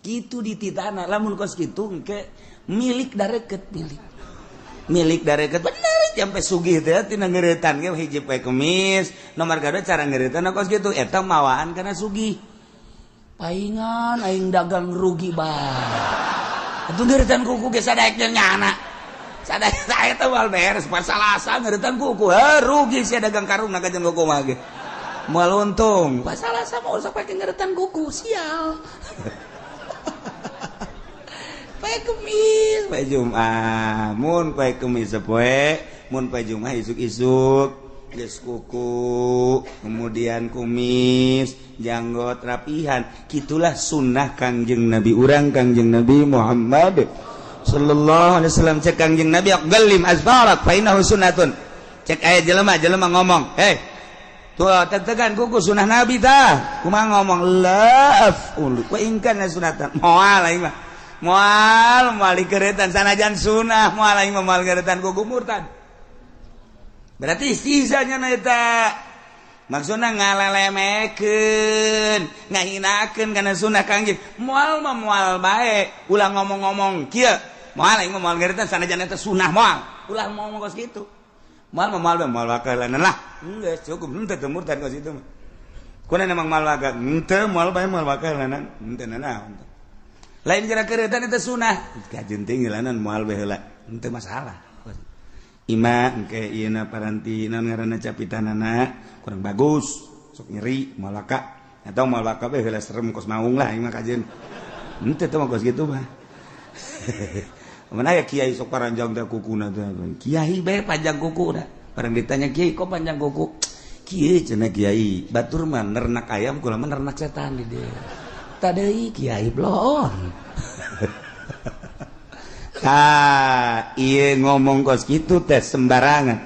S1: Kitu dititana, lamun kos kitu engke milik dareukeut milik dareukeut bener sampai sugih teh tina ngeuretan ge hiji poe kemis nomor gadot cara ngeuretan kos kitu eta mawaan kana sugih paingan aing dagang rugi bae atuh ngeuretan kuku ge sadaek nyana sadaek saya teh wal beres pas salasa ngeuretan kuku rugi sia dagang karung ka jeung kuku mah ge moal untung pas salasa mau usah pake ngeuretan kuku sial. Pae kemis, pae Jumat, mun pae kemis sapoe, mun pae Jumat isuk-isuk, geus kuku, kemudian kumis, janggot rapihan. Kitulah sunnah Kangjeng Nabi urang Kangjeng Nabi Muhammad sallallahu alaihi wasallam cek Kangjeng Nabi gallim azbarak fa innahu sunnatun. Cek aya jelema ngomong, tuh tetegan kuku sunnah Nabi tah. Kumaha ngomong la aful wa in kana sunatan. Moal aing mah. Moal dikeretan sanajan sunah moal aing moal geretan kuku murtad. Berarti istizanya na eta. Maksudna ngalelemekeun, ngahinakeun kana sunah Kangjeng. Moal mah moal bae. Ulah ngomong-ngomong kieu. moal aing mah moal ngeureutna sanajan eta sunah moal ulah mau kos kitu moal wakalan lah geus cukup henteu teu murtad kos itu mah kunaon emang moal waka henteu moal bae moal wakalan henteu naon lain geura keureutan eta sunah kajenting geulanana moal bae heula henteu masalah ima engke ieuna paranti naon ngaranna capitanana kurang bagus sok nyeri moal waka atau moal waka bae heula serem kos maung lah ieu mah kajen henteu teh mah kos kitu mah mana ya kiai sok paranjang teh kukuna teh kiai bae panjang kuku dah barang ditanya kiai kok panjang kuku kiai cenah kiai batur mah nernak ayam kula mah nernak setan di dieu tadeuy kiai blon ieu ngomong kos kitu teh sembarangan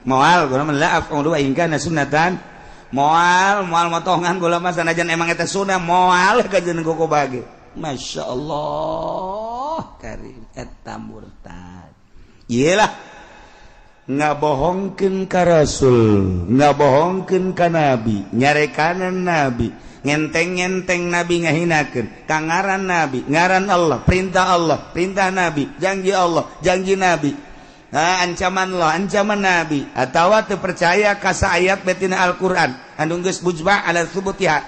S1: moal kula mah laaf qulu ingkana sunnatan moal motongan kula mah sanajan emang eta sunah moal kajeun kuku bage masyaallah karim eta murtad iyalah ngabohongkeun ka rasul ngabohongkeun ka nabi nyarekanan nabi ngenteng-ngenteng nabi ngahinakeun ka ngaran nabi ngaran Allah perintah nabi janji Allah janji nabi ancaman Allah ancaman nabi atawa teu percaya ka saayat betina Al-Qur'an anu geus mujma' ala tsubutiha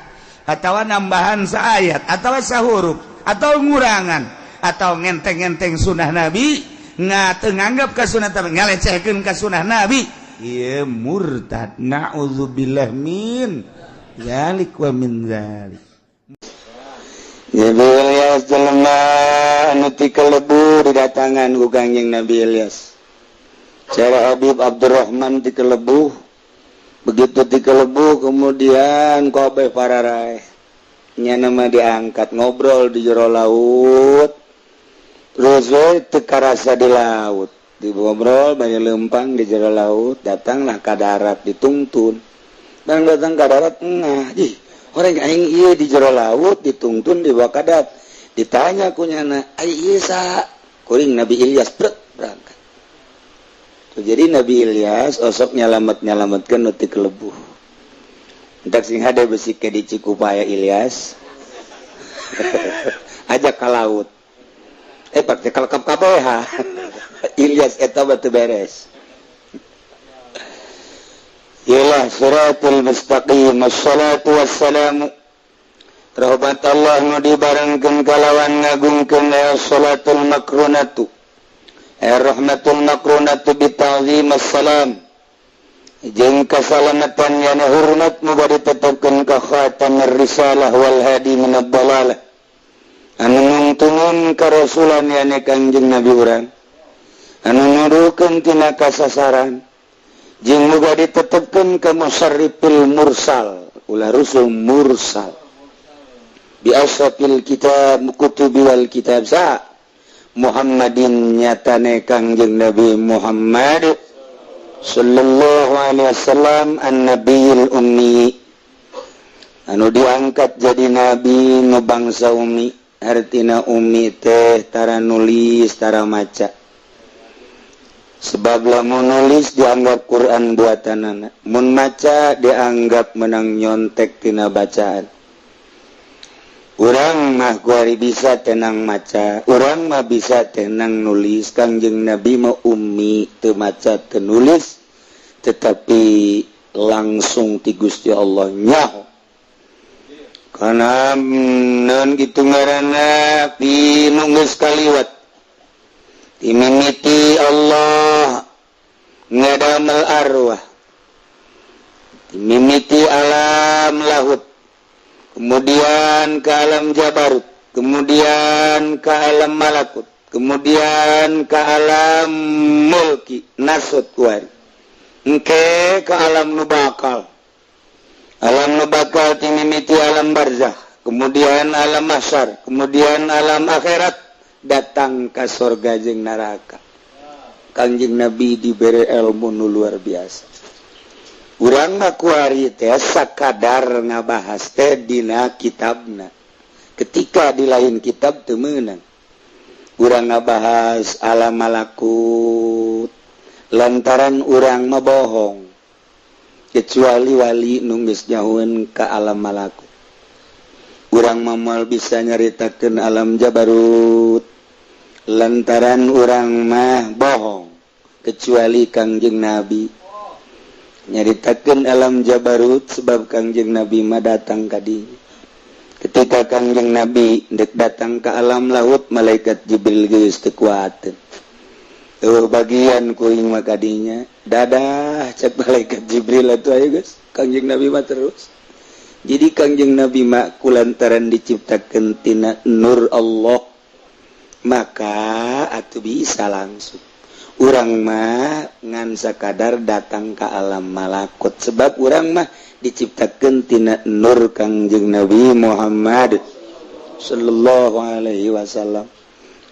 S1: atawa nambahan saayat atawa sahuruf atau ngurangan atau ngenteng-ngenteng sunnah nabi nganggap ka sunnah nabi ngalecehkeun ka sunnah nabi ieu murtad naudzubillah min zalik wa min zalik Nabi Ilyas jelema anu ti kelebu didatangan ku Kangjeng Nabi Ilyas cara Habib Abdurrahman ti kelebu begitu ti kelebu kemudian kobe pararai nya nama diangkat ngobrol di jero laut terus teu karasa di laut ngobrol banyak lempang di jero laut datanglah ka darat ditungtun dan datang ka darat orang aing ieu di jero laut ditungtun di bawah kadat ditanya kunyana ai ieu saha kuring Nabi Ilyas berangkat jadi Nabi Ilyas osok nyalametkeun nu ti kelebu entak sing hade besi ke di Cikupaya Ilyas ajak ka laut pakai kalkap kabeh Ilyas eta batu beres ilah siratul mustaqim wassalatu wassalamu rahmat Allah nu dibarengkeun kalawan ngagungkeun salatul makrunatu rahmatul makrunatu bita'zim assalam jeung kasalamatan yana hormat muga ditetepkeun ka khatamur risalah wal hadi minad dalalah anu nuntunan ka rasulan yana Kangjeng Nabi urang anu nuduhkeun tina kasasaran jeung muga ditetepkeun ka musarrifil mursal ulah rusul mursal bi asfil kitab kutubi wal kitab sa Muhammadin nyatane Kangjeng Nabi Muhammad sallallahu alaihi wasallam an-nabiyul ummi anu diangkat jadi nabi nu bangsa ummi artina ummi teh tara nulis tara maca sebab lamun nulis dianggap Quran buatanana mun maca dianggap menang nyontek tina bacaan urang mah kuari bisa tenang maca urang mah bisa tenang nulis Kangjeng Nabi mah ummi teu maca teu nulis tetapi langsung ti Gusti Allah nyaho kana naon kitu ngaranna pinu geus kaliwat timimiti Allah ngadamel arwah timimiti alam lahut kemudian ke alam jabarut kemudian ke alam malakut kemudian ke alam mulki nasut kuari engke ke alam nu bakal timimiti alam barzakh kemudian alam mahsyar kemudian alam akhirat datang ke surga jeung neraka Kangjeng Nabi diberi ilmu nu luar biasa urang mah kuari teh sakadar ngabahas teh dina kitabna ketika di lain kitab teu meunang urang ngabahas alam malakut lantaran urang mah bohong kecuali wali nu geus nyahoeun ka alam malakut urang mah moal bisa nyaritakeun alam jabarut lantaran urang mah bohong kecuali Kangjeng Nabi nyaritakeun alam Jabarut sebab Kangjeng Nabi mah datang ka dieu. Ketika Kangjeng Nabi dek datang ke alam laut, malaikat Jibril geus teu kuateun. Bagian kuing mah kadinya dadah cek malaikat Jibril atuh aya geus Kangjeng Nabi mah terus. Jadi Kangjeng Nabi mah kulantaran diciptakeun tina nur Allah, maka atuh bisa langsung urang mah ngan sakadar datang ke alam malakut sebab urang mah diciptakeun tina nur Kangjeng Nabi Muhammad sallallahu alaihi wasallam.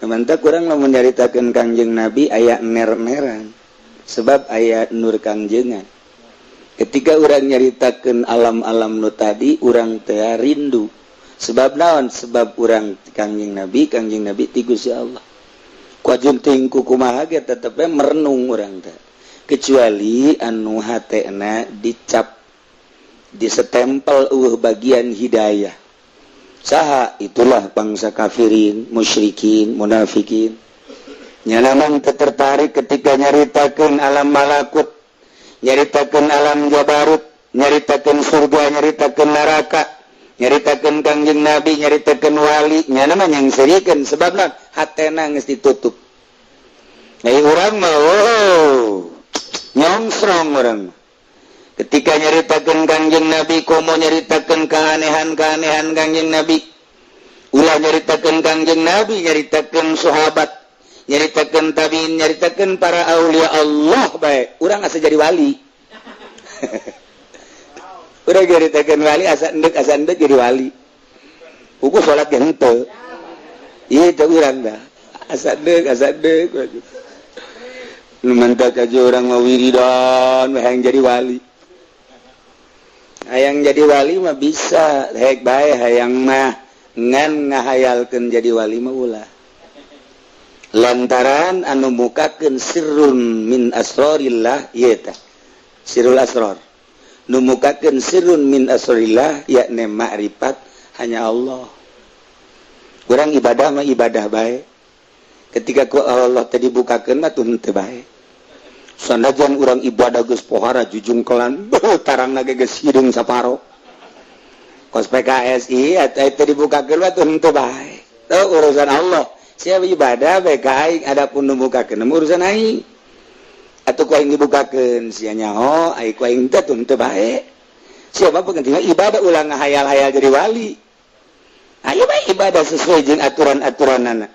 S1: Mantap urang lamun nyaritakeun Kangjeng Nabi aya ner-neran sebab aya nur Kangjengan. Ketika urang nyaritakeun alam-alam nu tadi urang teu rindu sebab naon? Sebab urang Kangjeng Nabi ti Gusti Allah. Kuajunting kumaha ge tetep merenung urang teh. Kecuali anu hatena dicap disetempel bagian hidayah. Saha itulah bangsa kafirin, musyrikin, munafikin. Nyanaman tertarik ketika nyaritakeun alam malakut, nyaritakeun alam Jabarut, nyaritakeun surga, nyaritakeun neraka, nyaritakeun Kangjeng Nabi, nyaritakeun wali, nyana mah yang serikeun sebabna hatena geus ditutup. Urang mah nyongsrong urang. Ketika nyaritakeun Kangjeng Nabi, komo nyaritakeun keanehan-keanehan Kangjeng Nabi. Ulah nyaritakeun Kangjeng Nabi, nyaritakeun sahabat, nyaritakeun tabiin, nyaritakeun para aulia Allah bae. Urang asa jadi wali. Urang nyaritakeun wali asa endek jadi wali. Uku salat ge henteu. Ieu teh urang dah. Asa endek. Lumantak aja orang mau wiridan, hayang jadi wali. Hayang jadi wali mah bisa, hek bae hayang mah ngan ngahayalkeun jadi wali mah ulah. Lantaran anu mukakeun sirrun min asrarillah ieu tah. Sirrul asrar. Nu mukakeun sirrun min asrarillah yakni makrifat hanya Allah. Urang ibadah mah ibadah bae. Ketika ku Allah tadi bukakeun mah tun teu bae. Sanajan urang ibadah geus pohara jujung kelan tarangna geus hideung saparo. Kos PKSI eta teh dibukakeun mah tun teu bae. Teu urusan Allah. Siapa ibadah bae ka aing adapun nu bukakeun urusan aing. Atuh ku aing dibukakeun sia nyaho aing ku aing teh tun teu bae. Siapa penting ibadah ulah ngahayal-hayal jadi wali. Ayo bae ibadah sesuai jeung aturan-aturanana.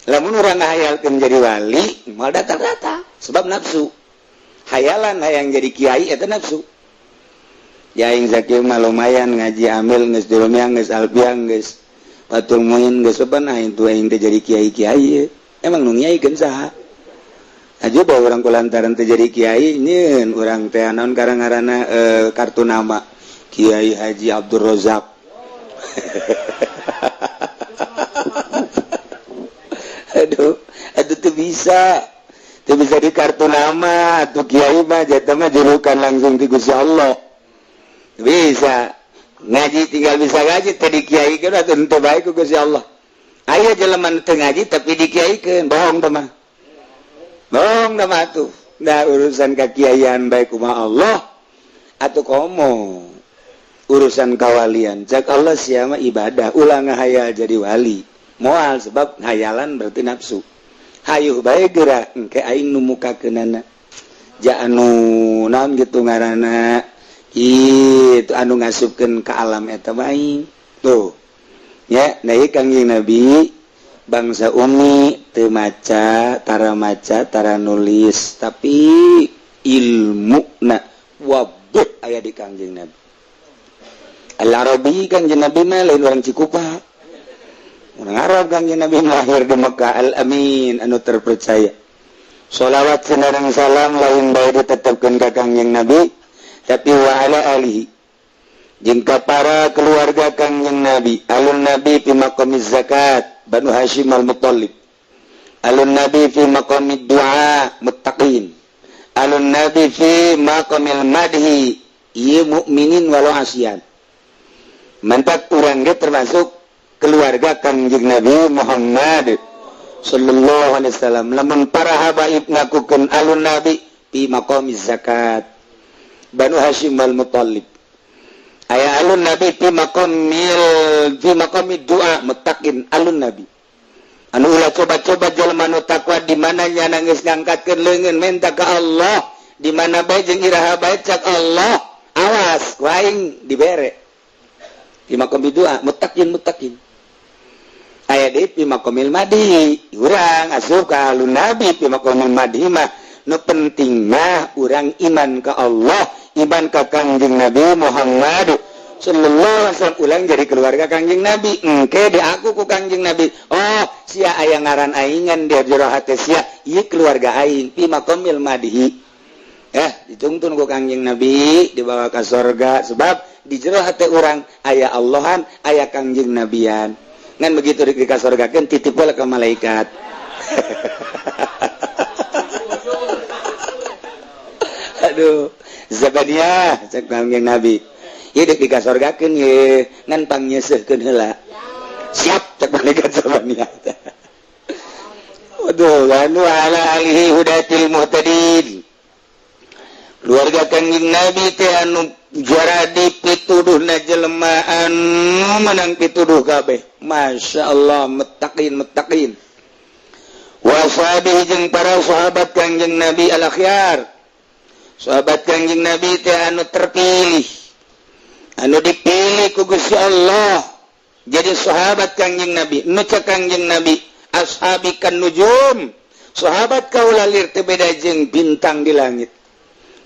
S1: Lamun urang ngahayalkeun jadi wali, moal datang-datang sebab nafsu. Hayalan hayang jadi kiai eta nafsu. Ya aing zakir mah lumayan ngaji amil geus durumiang geus alfiang geus patul muin geus beban aing tu aing teh jadi kiai-kiai. Emang nu ngiaikeun saha? Aja bae urang kulantaran teh jadi kiai nyeun urang teh naon karangarana kartu nama Kiai Haji Abdul Razak. Aduh tuh bisa di kartu nama tuh kiai mah jatuh mah julukan langsung di Gusti Allah bisa ngaji tinggal bisa ngaji tadi kiai kan atau ente baik ku Gusti Allah. Aya jelema teu ngaji tapi dikiaikeun bohong mah tuh da urusan kakiaian baik kumaha Allah atuh komo urusan kawalian cak Allah sia mah ibadah ulah ngahayal jadi wali. Moal sebab hayalan berarti nafsu. Hayuh bae geura engke aing nu mukakeunana. Ja anu naon gitu ngaranna kitu anu ngasupkeun ka alam eta bae. Tuh. Ya, da ieu Kangjeng Nabi bangsa umi teu maca, tara nulis, tapi ilmuna wabeh aya di Kangjeng Nabi. Al-Arabi Kangjeng Nabi mah lain orang Cikupa. Orang Arab Kangjeng Nabi lahir di Mekah al-amin anu terpercaya. Sholawat senarang salam lain bae ditetepkeun ka Kangjeng Nabi tapi wa ala alihi jeung ka para keluarga Kangjeng Nabi. Alun Nabi fi maqamiz zakat Banu Hashim al-Muttalib. Alun Nabi fi maqamid du'a muttaqin. Alun Nabi fi maqamil madhi ieu mukminin walau asyan. Mantap urang ge termasuk keluarga Kangjeng Nabi Muhammad sallallahu alaihi wasallam lamun para habaib ngakukeun alun nabi fi maqamiz zakat Banu Hashim wal Muthalib aya alun nabi fi maqamid doa mutakin alun nabi anu ulah coba-coba jelema nu takwa di mana nya nangis ngangkatkeun leungeun minta ka Allah di mana bae jeung iraha bae cak Allah awas ku aing dibere fi maqamid doa mutakin aya deui fi maqamil madhi urang asup ka alun nabi fi maqamil madhi mah nu penting mah urang iman ka Allah iman ka Kangjeng Nabi Muhammad sallallahu alaihi wasallam ulang jadi keluarga Kangjeng Nabi engke di aku ku Kangjeng Nabi oh sia aya ngaran aingan di jero hate sia ieu keluarga aing fi maqamil madhi ditungtun ku Kangjeng Nabi dibawa ka surga sebab di jero hate urang aya Allahan aya Kangjeng Nabian ngan begitu di ka surga kan titip bola ke malaikat aduh Zabaniah cek Kangjeng Nabi ieu deuk di ka surgakeun ye ngan pangnyeuseuhkeun heula siap cek malaikat Zabaniah waduh anu ala alihi hudatil muhtadin keluarga Kangjeng Nabi teh anu juara di pituduhna jelema anu menang pituduh kabeh masyaallah muttaqin wa sahabihi jeung para sahabat Kangjeng Nabi al-akhyar sahabat Kangjeng Nabi teh anu terpilih anu dipilih ku Gusti Allah jadi sahabat Kangjeng Nabi nu cek Kangjeng Nabi ashabikan nujum sahabat kaula lir teu beda jeung bintang di langit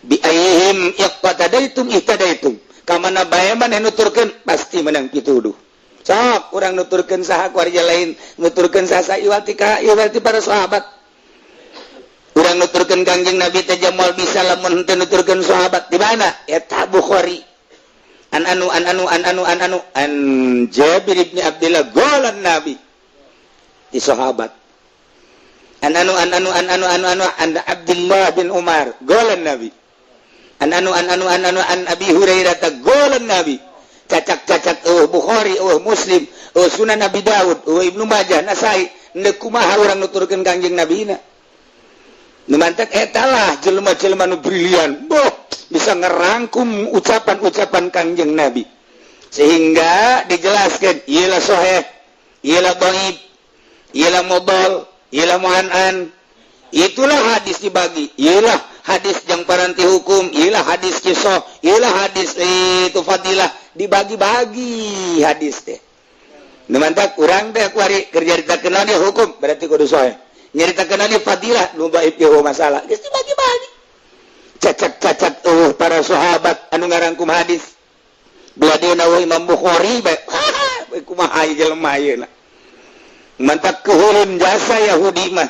S1: bi ayyihim iqtadaitum ihtadaitum kamana bae maneh nuturkeun pasti menang pituduh sok urang nuturkeun saha warga lain nuturkeun saha iwati para sahabat urang nuturkeun Kangjeng Nabi teh jamal bisa lamun teu nuturkeun sahabat di mana eta Bukhari an Jabir bin Abdullah golan Nabi di sahabat an Abdullah bin Umar golan Nabi an Abi Hurairah golan Nabi cacak Bukhari Muslim Sunan Abi Daud Ibnu Majah Nasai ndeu kumaha urang nuturkeun Kangjeng Nabi na nu mantek eta lah jelema-jelema nu brilian bisa ngerangkum ucapan-ucapan Kangjeng Nabi sehingga dijelaskan ieu lah sahih ieu lah dhaif ieu lah mudhal ieu lah mu'an'an itulah hadis dibagi ieu lah hadis yang paranti hukum ieu lah hadis qisah ieu lah hadis itu fadilah dibagi-bagi hadis teh nu mantap urang teh kuari keur nyaritakeun dia hukum berarti kudu sahih nyaritakeun dia fadilah nu dhaif ge masalah geus dibagi-bagi cacat para sahabat anu ngarangkum hadis beladeuna Imam Bukhari bae kumaha ieu jelema ayeuna mantap kuhulun jasa Yahudi mah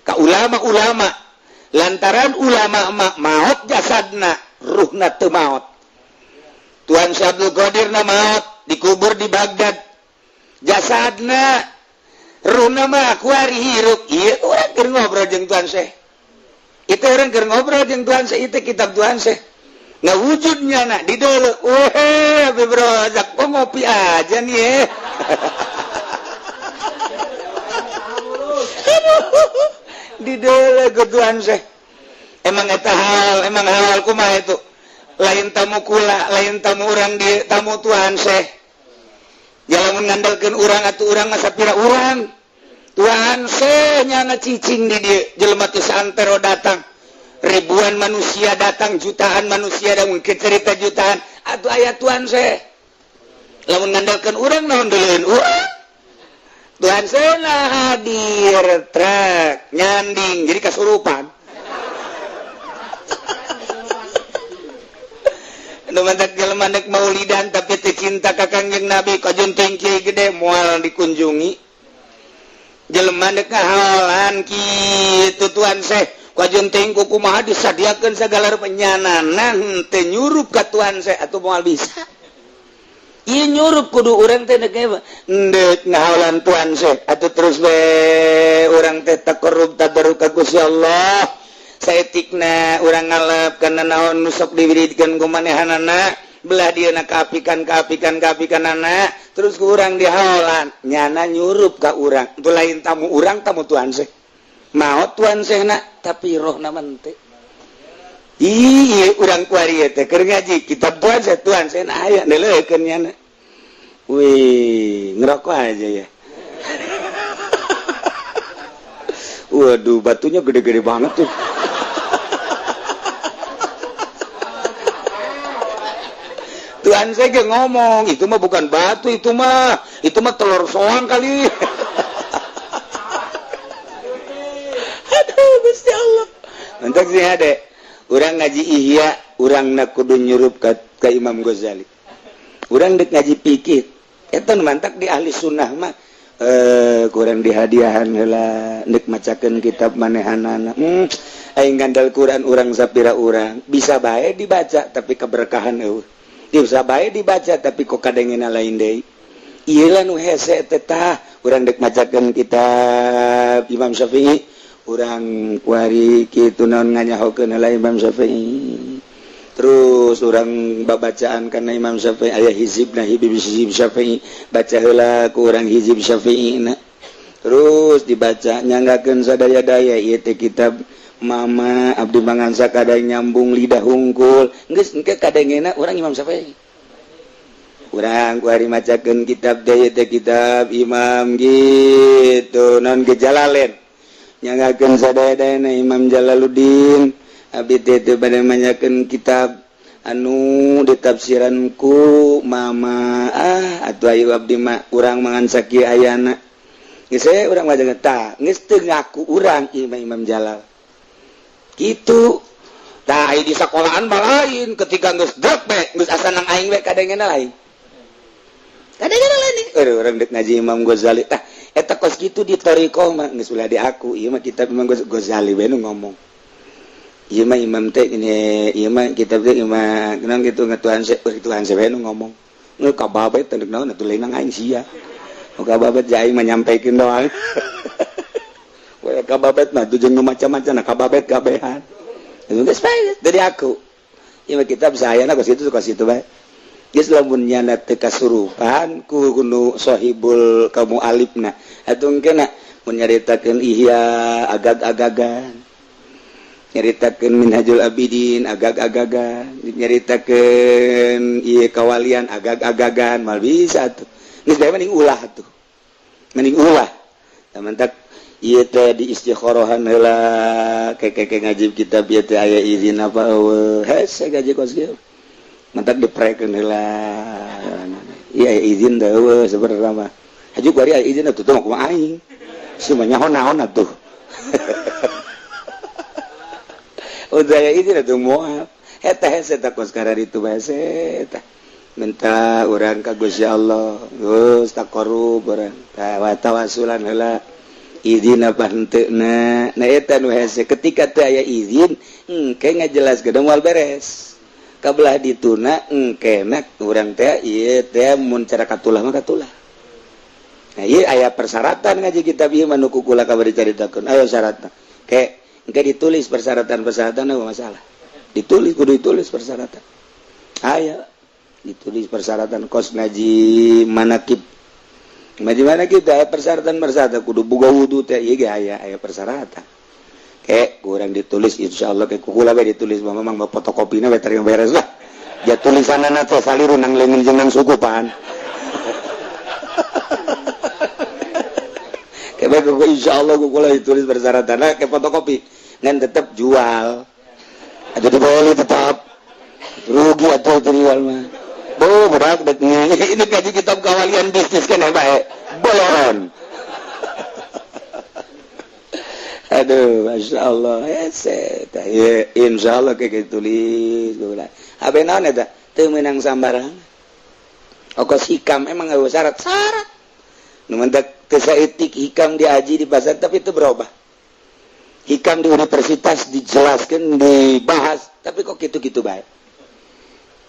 S1: ka ulama-ulama lantaran ulama mah maot jasadna ruhna teu maot Tuan Syekh Abdul Qadir na maot dikubur di Baghdad jasadna ruhna mah kuari hirup ieu urang keur ngobrol jeung Tuan Syekh itu orang keur ngobrol jeung Tuan Syekh itu kitab Tuan Syekh ngawujudnya nak di deuleu Habib Rozak kok ngopi aja nih di deuleu ke Tuan Syekh emang hal kumaha itu lain tamu kula lain tamu urang di tamu Tuan Syekh jalan ngandalkeun urang atuh urang ngasapira urang Tuhan nyana cicing di dia jelema teh santero datang ribuan manusia datang jutaan manusia dan mungkin cerita jutaan atuh aya Tuhan lamun ngandalkeun urang naon deuleun urang Tuhan hadir trak nyanding jadi kasurupan nu mantak jelema nek maulidan tapi teu cinta ka Kangjeng Nabi kajunting kieu gede moal dikunjungi jelema nek ngahalan kitu Tuan Syekh kajunting ku kumaha disadiakeun sagala penyananan teu nyurup ka Tuan Syekh atuh moal bisa ieu nyurup kudu urang teh nek ngahalan Tuan Syekh atuh terus we urang teh taqarrub tadarruk ka Gusti Allah saetikna urang ngalep kana naon nu sok diwiridkeun ku manehanana belah dieuna kaapikan-kaapikanana terus kurang dihalan nyana nyurup ka urang tu lain tamu urang tamu tuan seh mau tuan seh nak tapi roh naman teh iya urang kuari teh keur ngaji kitab tuan seh na aya neuleukeun nyana wih ngerokok aja ya waduh batunya gede-gede banget tuh Tuhan saya ngomong itu mah bukan batu itu mah telur soang kali aduh Gusti Allah mantak sih ada urang ngaji ihya urang nak kudu nyurup ka Imam Ghazali urang dek ngaji pikir eta mantak di ahli sunnah mah kurang dihadiahan heula dek macakeun kitab manehanana aing ngandal Quran urang sapira urang bisa bae dibaca tapi keberkahan eueuh bisa baik dibaca tapi kok kadangnya lain deh iya lah nu hese tetah orang dek macakan kitab Imam Syafi'i orang kuari gitu non nganyahokeun heula Imam Syafi'i terus orang babacaan karena Imam Syafi'i aya hizib nah hizib Syafi'i baca heula ku urang hizib Syafi'i na terus dibaca nyanggakeun sadaya-daya ieu teh kitab Mama Abdi Mangansa kadang nyambung lidah hungkul geus engke kadangena urang Imam Syafi'i urang kuari macakeun kitab deui teh kitab Imam gitu non Jalalain nyanggakeun sadaya-dayana Imam Jalaluddin abdi teh bade manyakeun kitab anu ditafsiranku Mama atuh ayu abdi mah urang mangansa kieu ayana geus urang maca tah geus teu ngaku urang Imam Jalal gitu tah di sekolahan mah lain ketika geus drek geus asa nang aing we kadengena lain urang dek ngaji Imam Ghazali tah eta kos kitu di thariqah mah geus ulah di aku ieu mah kitab Imam Ghazali we nu ngomong ieu mah imam teh ini ieu mah kitab teh imam naon kitu ngatuan we nu ngomong nu kababet teh naon atuh lain nang aing sia nu kababet ja aing mah nyampekeun doang kababet mah tujuan macam-macam nah kababet kabehan itu geus bae dari aku ieu kitab sayana ka situ bae geus lamun nyana teu kasurupan ku nu sahibul kamu alifna atuh engkeuna mun nyaritakeun ihya agag-agagan nyaritakeun minhajul abidin agag-agagan nyaritakeun ieu kawalian agag-agagan mal bisa tuh geus bae mending ulah tuh mending ulah mantak ieu teh di istikharohan heula keke ngaji kitab ieu teh aya izin apa eueuh hese gaji kos kieu mantak diprekeun heula ieu aya izin teh eueuh sabenerna mah haju bari aya izin atuh teh mah kumaha aing sumanya naon atuh udah aya izin atuh moal eta hese teh kos karari itu hese teh minta urang ka Gusti Allah geus taqarrub urang tawasulan heula izin apa henteu na eta nu hese ketika teu aya izin engke ngajelaskeun moal beres kabelah dituna engkena urang teh ieu teh mun cara katulah mah katulah nah ieu aya persyaratan ngaji kitab ieu mah nu kukula kabari caritakeun aya syaratna ke engke ditulis persyaratan apa masalah ditulis kudu ditulis persyaratan aya ditulis persyaratan kos ngaji manakib bagaimana kita persyaratan kudu boga wudu teh ieu ge aya persyaratan ke kurang ditulis insyaallah ke kukula we ditulis memang fotokopina we teu beres lah ja tulisanana teh saliru nang leungeun jeung nang sukupan ke we insyaallah kukula ditulis persyaratan ke fotokopi ngan tetep jual atuh dibawa tetap rugi atuh jual mah berat ini kaji kitab kawalian bisnis kan baik boloron aduh masya Allah ya insya Allah kayak tulis apa naon eta teu meunang sambarang ongkos hikam emang gak syarat nu mendak teu saeutik hikam diaji di pasar tapi itu berubah hikam di universitas dijelaskan dibahas tapi kok gitu-gitu baik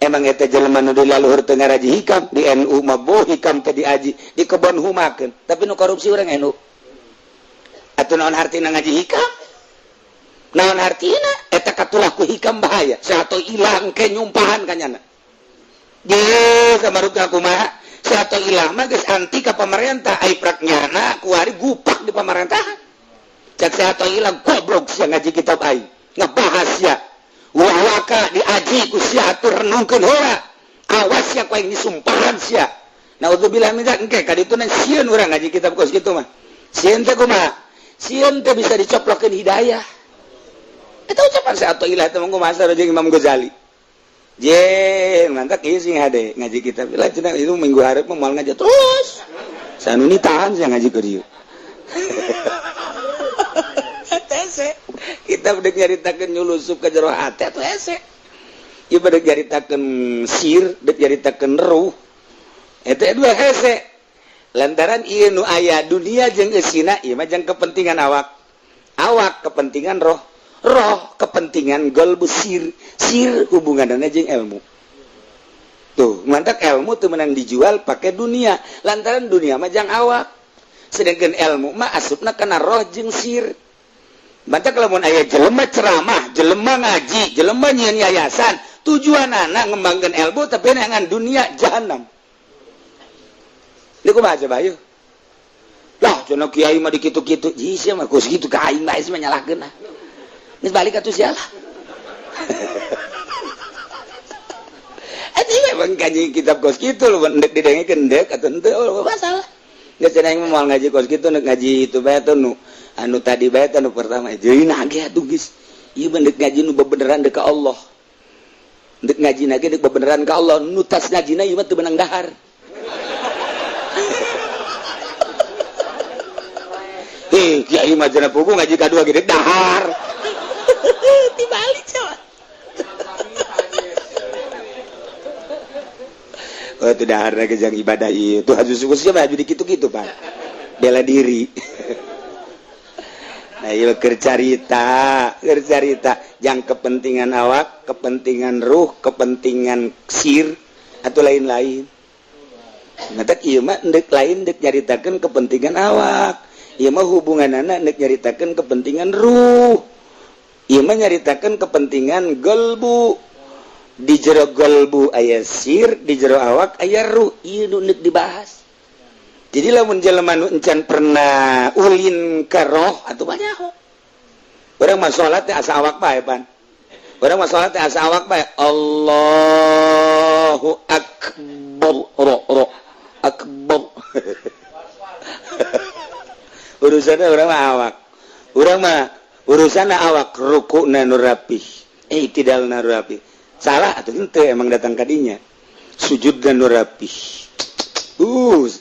S1: emang eta jelema nu di laluhur teu ngaraji hikam di NU mah boh hikam teh diaji di kebon humakeun tapi nu korupsi urang NU atuh naon hartina ngaji hikam naon hartina eta katulah ku hikam bahaya sato ilang ke nyumpahan kanyana ge samarutna kumaha satu ilama geus anti ka pemerintah ai praknyana kuari gupak di pemerintahan cak satu ilang goblok sia ngaji kitab ai ngebahas ya waka diaji ku sia atur renungkeun heula awas ya ku aing disumpahan sia naudzubillah min dzalik engke ka ditu sieun urang ngaji kitab kos kitu mah sieun teh kumaha sieun teh bisa dicoplokeun hidayah eta ucapan satu ilah teh mangko masar jeung Imam Ghazali mantap sing hade ngaji kitab lah cenah itu minggu hareup mah moal ngaji terus sanu ni tahan sia ngaji ke dieu tese kita udah nyaritakeun nyulusup ka jero hate atuh hese ieu bade nyaritakeun sir deuk nyaritakeun ruh eta dua hese lantaran ieu nu aya dunia jeung eusina ieu mah jeung kepentingan awak kepentingan roh kepentingan golbu sir hubungannya jeung ilmu tuh mantap ilmu tuh menang dijual pakai dunia lantaran dunia mah jang awak sedangkan ilmu mah asupna kana roh jeung sir mantap lamun aya jelema ceramah jelema ngaji jelema nyieun yayasan tujuanana ngembangkeun ilmu tapi nangan dunia jahanam niku mah aja bayu lah cenah kiai mah dikitu-kitu ji sia mah kus kitu ka aing bae mah nyalahkeun ah geus balik atuh sia lah memang ngaji kitab kos kitu lho ndek didengekeun ndek atuh henteu masalah geus cenah aing moal ngaji kos kitu ndek ngaji itu bae atuh nu anu tadi bae anu pertama jeung nage atuh geus ieu ndek ngaji nu bebeneran deuk ka Allah ndek ngaji nage deuk bebeneran ka Allah nu tas ngajina ieu mah teu benang dahar kiai mah cenah pugu ngaji kadua ge deuk dahar dibalik coba oh itu daharna ke jang ibadah ieu tuh haju sukusnya mah haju dikitu-kitu Pak bela diri nah ieu keur carita jang kepentingan awak kepentingan ruh kepentingan sir atau lain-lain ngatak ieu mah deuk lain deuk nyaritakeun kepentingan awak ieu mah hubunganana deuk nyaritakeun kepentingan ruh ieu mah nyaritakeun kepentingan golbu di jero golbu aya sir di jero awak aya ruh ieu nu neuk dibahas jadi lamun jelema nu encan pernah ulin ka roh atuh banyak urang mah salat teh asa awak bae pan urang mah salat teh asa awak bae Allahu akbar ro akbar urusanna urang mah awak urang mah urusanna awak rukuna nu rapih tidalna nu rapih salah atau ente emang datang kadinya sujud dan nu rapih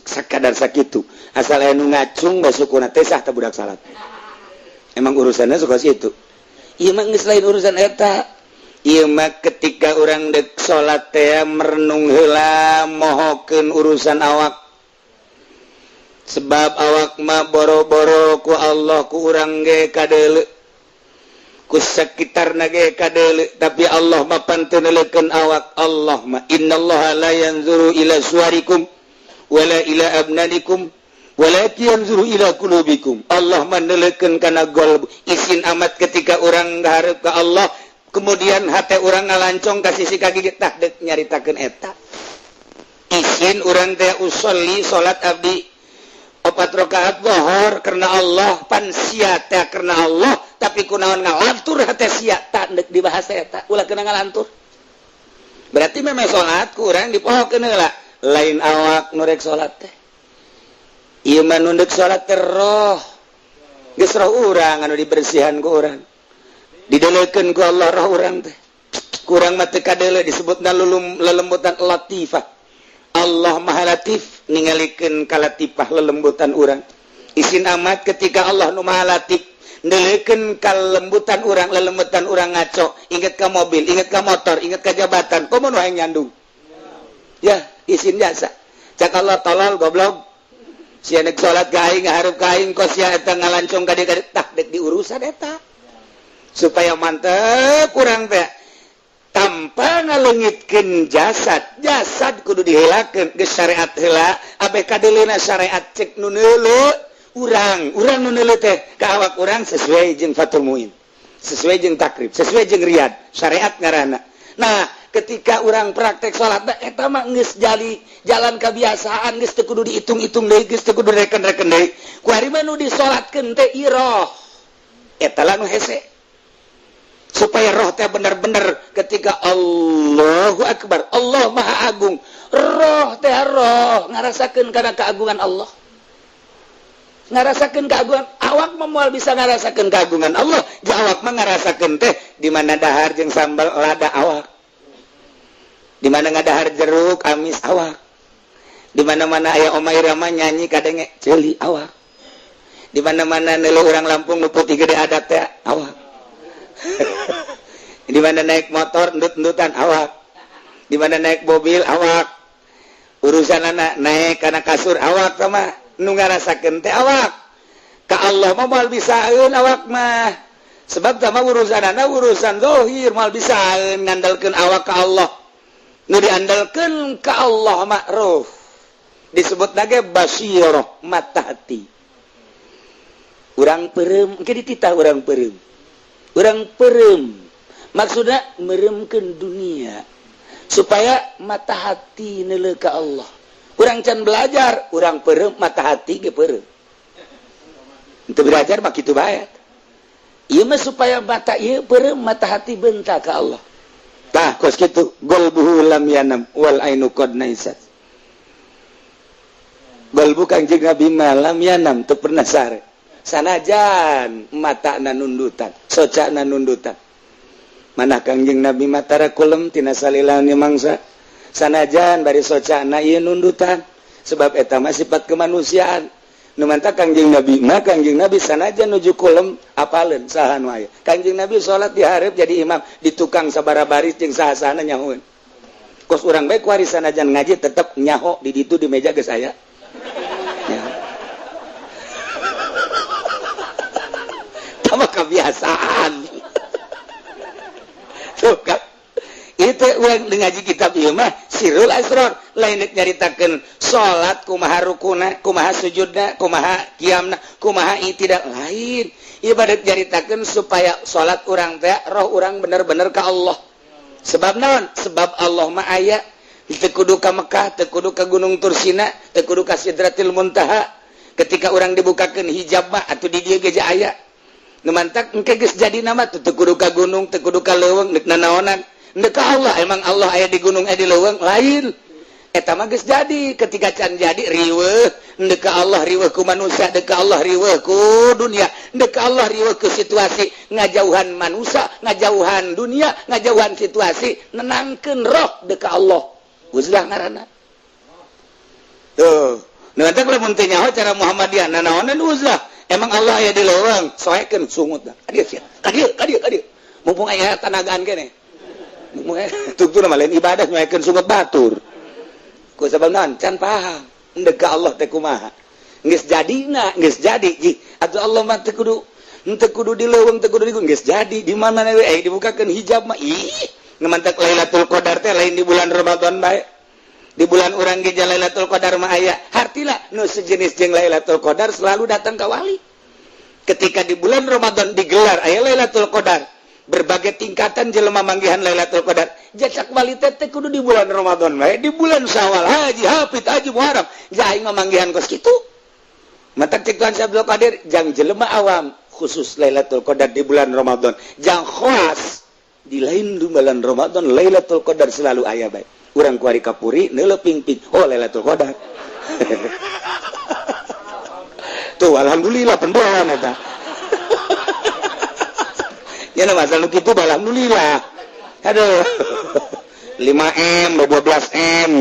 S1: sakadar sakitu asal anu ngacung basukuna teh sah teh budak salat emang urusannya suka situ ieu mah geus lain urusan eta ieu mah ketika urang deuk salat teh merenung heula mohokeun urusan awak sebab awak mah boro-boro ku Allah ku urang ge kadeuleu ku sakitarna ge kadeuleu tapi Allah mah panteuneulekeun awak Allah mah innallaha la yanzuru ila suwarikum wala ila abnanikum walakin yanzuru ila qulubikum Allah mah neulekeun kana golb isin amat ketika urang ngahareup ka Allah kemudian hate urang ngalancong ka sisi kaki tah deuk nyaritakeun eta isin urang teh usolli salat abdi 4 rakaat zuhur karena Allah pan sia teh karena Allah tapi kunaon ngalantur hate sia tah deuk dibahas eta ulah kena ngalantur berarti memang salat ku urang dipohokeun heula lain awak nu rek salat teh ieu mah nu deuk salat teh roh geus roh urang anu dibersihan ku urang dideulekeun ku Allah roh urang teh kurang mah teu kadeuleu disebutna lelembutan latifah Allah Maha Latif ningalikeun kalatifah lelembutan urang isin amat ketika Allah nu Maha Latif neulekeun kalembutan urang lelembutan urang ngaco inget ka mobil inget ka motor inget ka jabatan komo nu hayang nyandung ya isin jasa cak Allah tolol goblok sia neuk salat ka aing ngahareup ka aing kos sia eta ngalancong ka dieu tah deuk diurusan eta supaya mantep kurang teh tanpa ngaleungitkeun jasad kudu diheulakeun geus syariat heula abeh kadeulina syariat cek nu neuleu urang nu neuleu teh ka awak urang sesuai jeung Fathul Muin sesuai jeung takrib sesuai jeung riyad syariat ngaranna nah ketika orang praktek salat eta mah geus jadi jalan kebiasaan geus teu kudu dihitung-hitung deui geus teu kudu reken-reken deui ku ari mah nu disolatkeun teh iroh eta lah nu hese supaya roh teh bener-bener ketika Allahu Akbar Allah Maha Agung roh teh roh ngarasakeun kana keagungan Allah ngarasakeun keagungan awak mah moal bisa ngarasakeun keagungan Allah awak mah ngarasakeun teh di mana dahar jeung sambal lada awak di mana ngadahar jeruk amis awak di mana-mana aya Oma Irama nyanyi kadenge ceuli awak di mana-mana neuleuh urang Lampung nu putih gede adat teh awak di mana naik motor endut-endutan awak di mana naik mobil awak urusan anak naik kana kasur awak sama nu ngarasakeun teh awak ka Allah mah moal bisaeun awak mah sebab sama urusanana urusan zahir moal bisaeun ngandalkeun awak ka Allah nu diandalkeun ka Allah ma'ruf disebut lagi basirah mata hati urang peureum engke dititah urang peureum maksudna meremkeun dunia supaya mata hati neuleuh ka Allah urang can belajar urang peureum mata hati ge peureum henteu belajar mah kitu bae ieu mah supaya mata ieu peureum mata hati bentak ka Allah tah kos kitu qalbuhu lam yanam wal ainu qad naisat qalbu Kangjeng Nabi lam yanam teu pernah sare sanajan matana nundutan socana nundutan manah Kangjeng Nabi matara kulem tina salilani mangsa sanajan bari socana ieu nundutan sebab eta mah sifat kemanusiaan nu mantap Kangjeng Nabi mah Kangjeng Nabi sanajan nuju kulem apaleun saha nu aya Kangjeng Nabi salat di hareup jadi imam di tukang sabara baris jeung saha-sahana nyahoeun kos urang bae kuari sanajan ngaji tetep nyaho di ditu di meja geus aya sama kebiasaan tuh kan itu urang ngaji kitab ieu mah Sirrul Asrar lain nyaritakeun salat kumaha rukuna kumaha sujudna kumaha qiyamna kumaha tidak lain ibadat nyaritakeun supaya salat urang teh roh urang bener-bener ka Allah sebab naon sebab Allah mah aya teu kudu ka Mekah teu kudu ka Gunung Tursina teu kudu ka Sidratil Muntaha ketika urang dibukakeun hijab mah atuh di dieu ge aya nu mantak engke geus jadi nama teu kudu ka gunung teu kudu ka leuweung neuk nanaonan neuk ka Allah emang Allah aya di gunung aya di leuweung lain eta mah geus jadi ketika can jadi riweuh neuk ka Allah riweuh ku manusia neuk ka Allah riweuh ku dunia neuk ka Allah riweuh ku situasi ngajauhan manusia ngajauhan dunia ngajauhan situasi nenangkeun roh neuk ka Allah uzlah ngaranna tuh nu mantak lamun teu nyaho cara Muhammadiyah nanaonan uzlah emang Allah aya di leuweung soekeun sungut dah kadieu mumpung aya tanagaan kene tutur mah lain ibadah nyoekeun sungut batur ku sabab naon can paham endeg ka Allah teh kumaha geus jadina geus jadi atuh Allah mah teu kudu di leuweung teu kudu di gunung geus jadi di mana we dibukakeun hijab mah ngamantak Lailatul Qadar teh lain di bulan Ramadan bae di bulan urang ge Lailatul Qadar mah aya hartina nu sejenis jeung Lailatul Qadar selalu datang ka wali ketika di bulan Ramadan digelar aya Lailatul Qadar berbagai tingkatan jelema manggihan Lailatul Qadar jacak wali teh kudu di bulan Ramadan bae di bulan Syawal haji hafid haji Muharram ja aing manggihan kos kitu matak cek Tuhan Abdul Qadir jang jelema awam khusus Lailatul Qadar di bulan Ramadan jang khas di lain bulan Ramadan Lailatul Qadar selalu aya bae urang kuari kapuri neuleuh ping-ping oh Lailatul Qadar tuh alhamdulillah pendoan eta ya na masalah kitu alhamdulillah aduh 5M 12M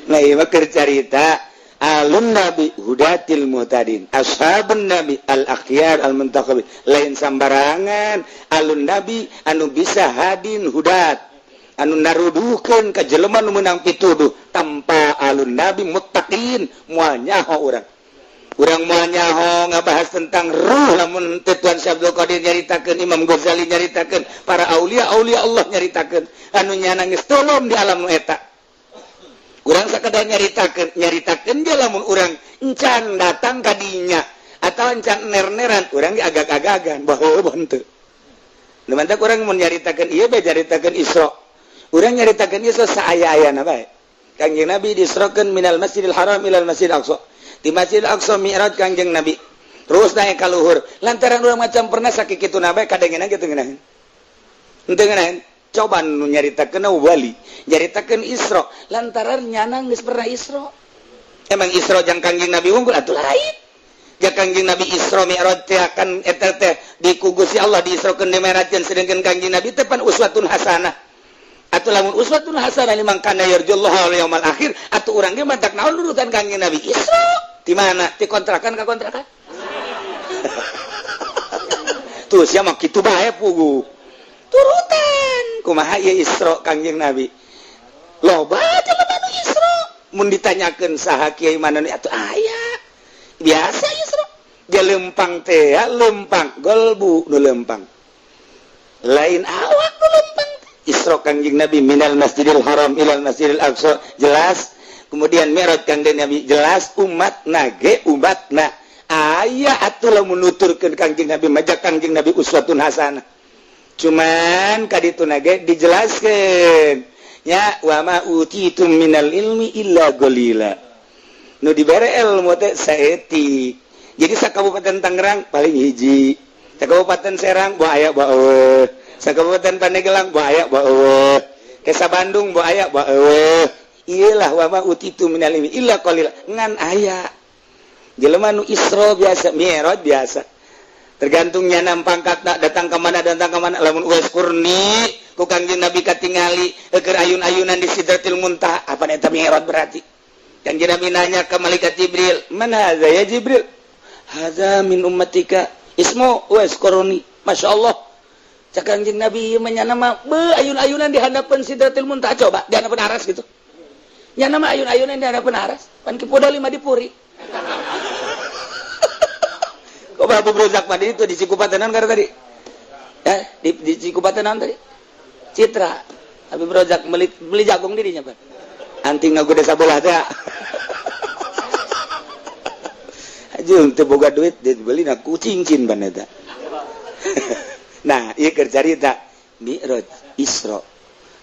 S1: nah ieu mah keur carita alun nabi hudatil muhtadin ashabun nabi al akhyar al muntaqabin lain sambarangan alun nabi anu bisa hadin hudat anu naruduhkeun ka jelema nu meunang pituduh tanpa alun nabi muttaqin moal nyaho urang moal nyaho ngabahas tentang ruh lamun Tuan Abdul Qadir nyaritakeun Imam Ghazali nyaritakeun para aulia Allah nyaritakeun anu nyana geus tolong di alam nu eta urang sakadar nyaritakeun ge lamun urang encan datang ka dinya atawa encan ner-neran urang ge agak-agagan bahwa henteu Mantak orang mau nyaritakeun ieu bae nyaritakeun Isra. Urang nyaritakeun Isra saaya-ayana bae. Kangjeng Nabi disrokeun minal Masjidil Haram ilal Masjidil Aqsa. Di Masjidil Aqsa mi'raj Kangjeng Nabi. Terus naik ka luhur. Lantaran urang macam pernah sakikitunna bae kadengenan kitu ngeunaheun. Henteu ngeunaheun. Coba nu nyaritakeun wali, nyaritakeun Isra. Lantaran nyana geus pernah Isra. Emang Isra jeung Kangjeng Nabi unggul atuh lain. Ja Kangjeng Nabi Isra Mi'raj teh akan eta teh dikugusi Allah diisrokeun di mi'rajkeun sedengkeun Kangjeng Nabi teh pan uswatun hasanah. Atuh lamun uswatun hasanah liman kana yarjullaha wal yaumil akhir atuh urang ge mantak naon nurutan Kangjeng Nabi Isra. Di mana? Di kontrakan ka kontrakan. Tuh sia mah kitu bae pugu. Turutan. Kumaha ieu Isra Kangjeng Nabi? Loba jelema nu Isra. Mun ditanyakeun saha kiai mana nu atuh aya. Biasa Isra dia lempang teh ya lempang golbu nu lempang lain awak nu lempang Isra Kangjeng Nabi minal Masjidil Haram ilal Masjidil Aqsa jelas kemudian Mi'raj Kangjeng Nabi jelas umat nage umatna aya atuh lamun nuturkeun Kangjeng Nabi majak Kangjeng Nabi uswatun hasanah cuman kaditu nage dijelaskeun nya wa ma utitum minal ilmi illa qalila nu dibere ilmu teh saeutik. Jadi sakabupaten Tangerang paling hiji. Sakabupaten Serang bae aya bae. Sakabupaten Pandeglang bae aya bae. Kesa Bandung bae aya bae. Iyalah wa ma utitu minal ilmi illa qalil. Ngan aya. Jelema nu Isra biasa, Mi'raj biasa. Tergantung nyana pangkatna datang ka mana lamun uas kurni ku Kangjeng Nabi katingali keur ayun-ayunan di Sidratil Muntaha apa eta Mi'raj berarti. Kangjeng Nabi nanya ke malaikat Jibril, "Mana hadza ya Jibril?" "Hadza min ummatika, ismu Uwais Qarni." Masyaallah. Cak Kangjeng Nabi menyana mah ayun-ayunan di hadapan Sidratil Muntaha coba di hadapan aras gitu. Nyana mah ayun-ayunan di hadapan aras, pan kipodo 5 dipuri. Kok Bapak Brozak tadi itu di Cikupatenan karena tadi? Di Cikupatenan tadi. Citra. Abi Brozak beli jagung dirinya, Pak. Anting ngagoda sabelah teh. Ajung teu boga duit dibeli na kucing cin ban eta. Nah, ieu keur carita Mi'raj Isra.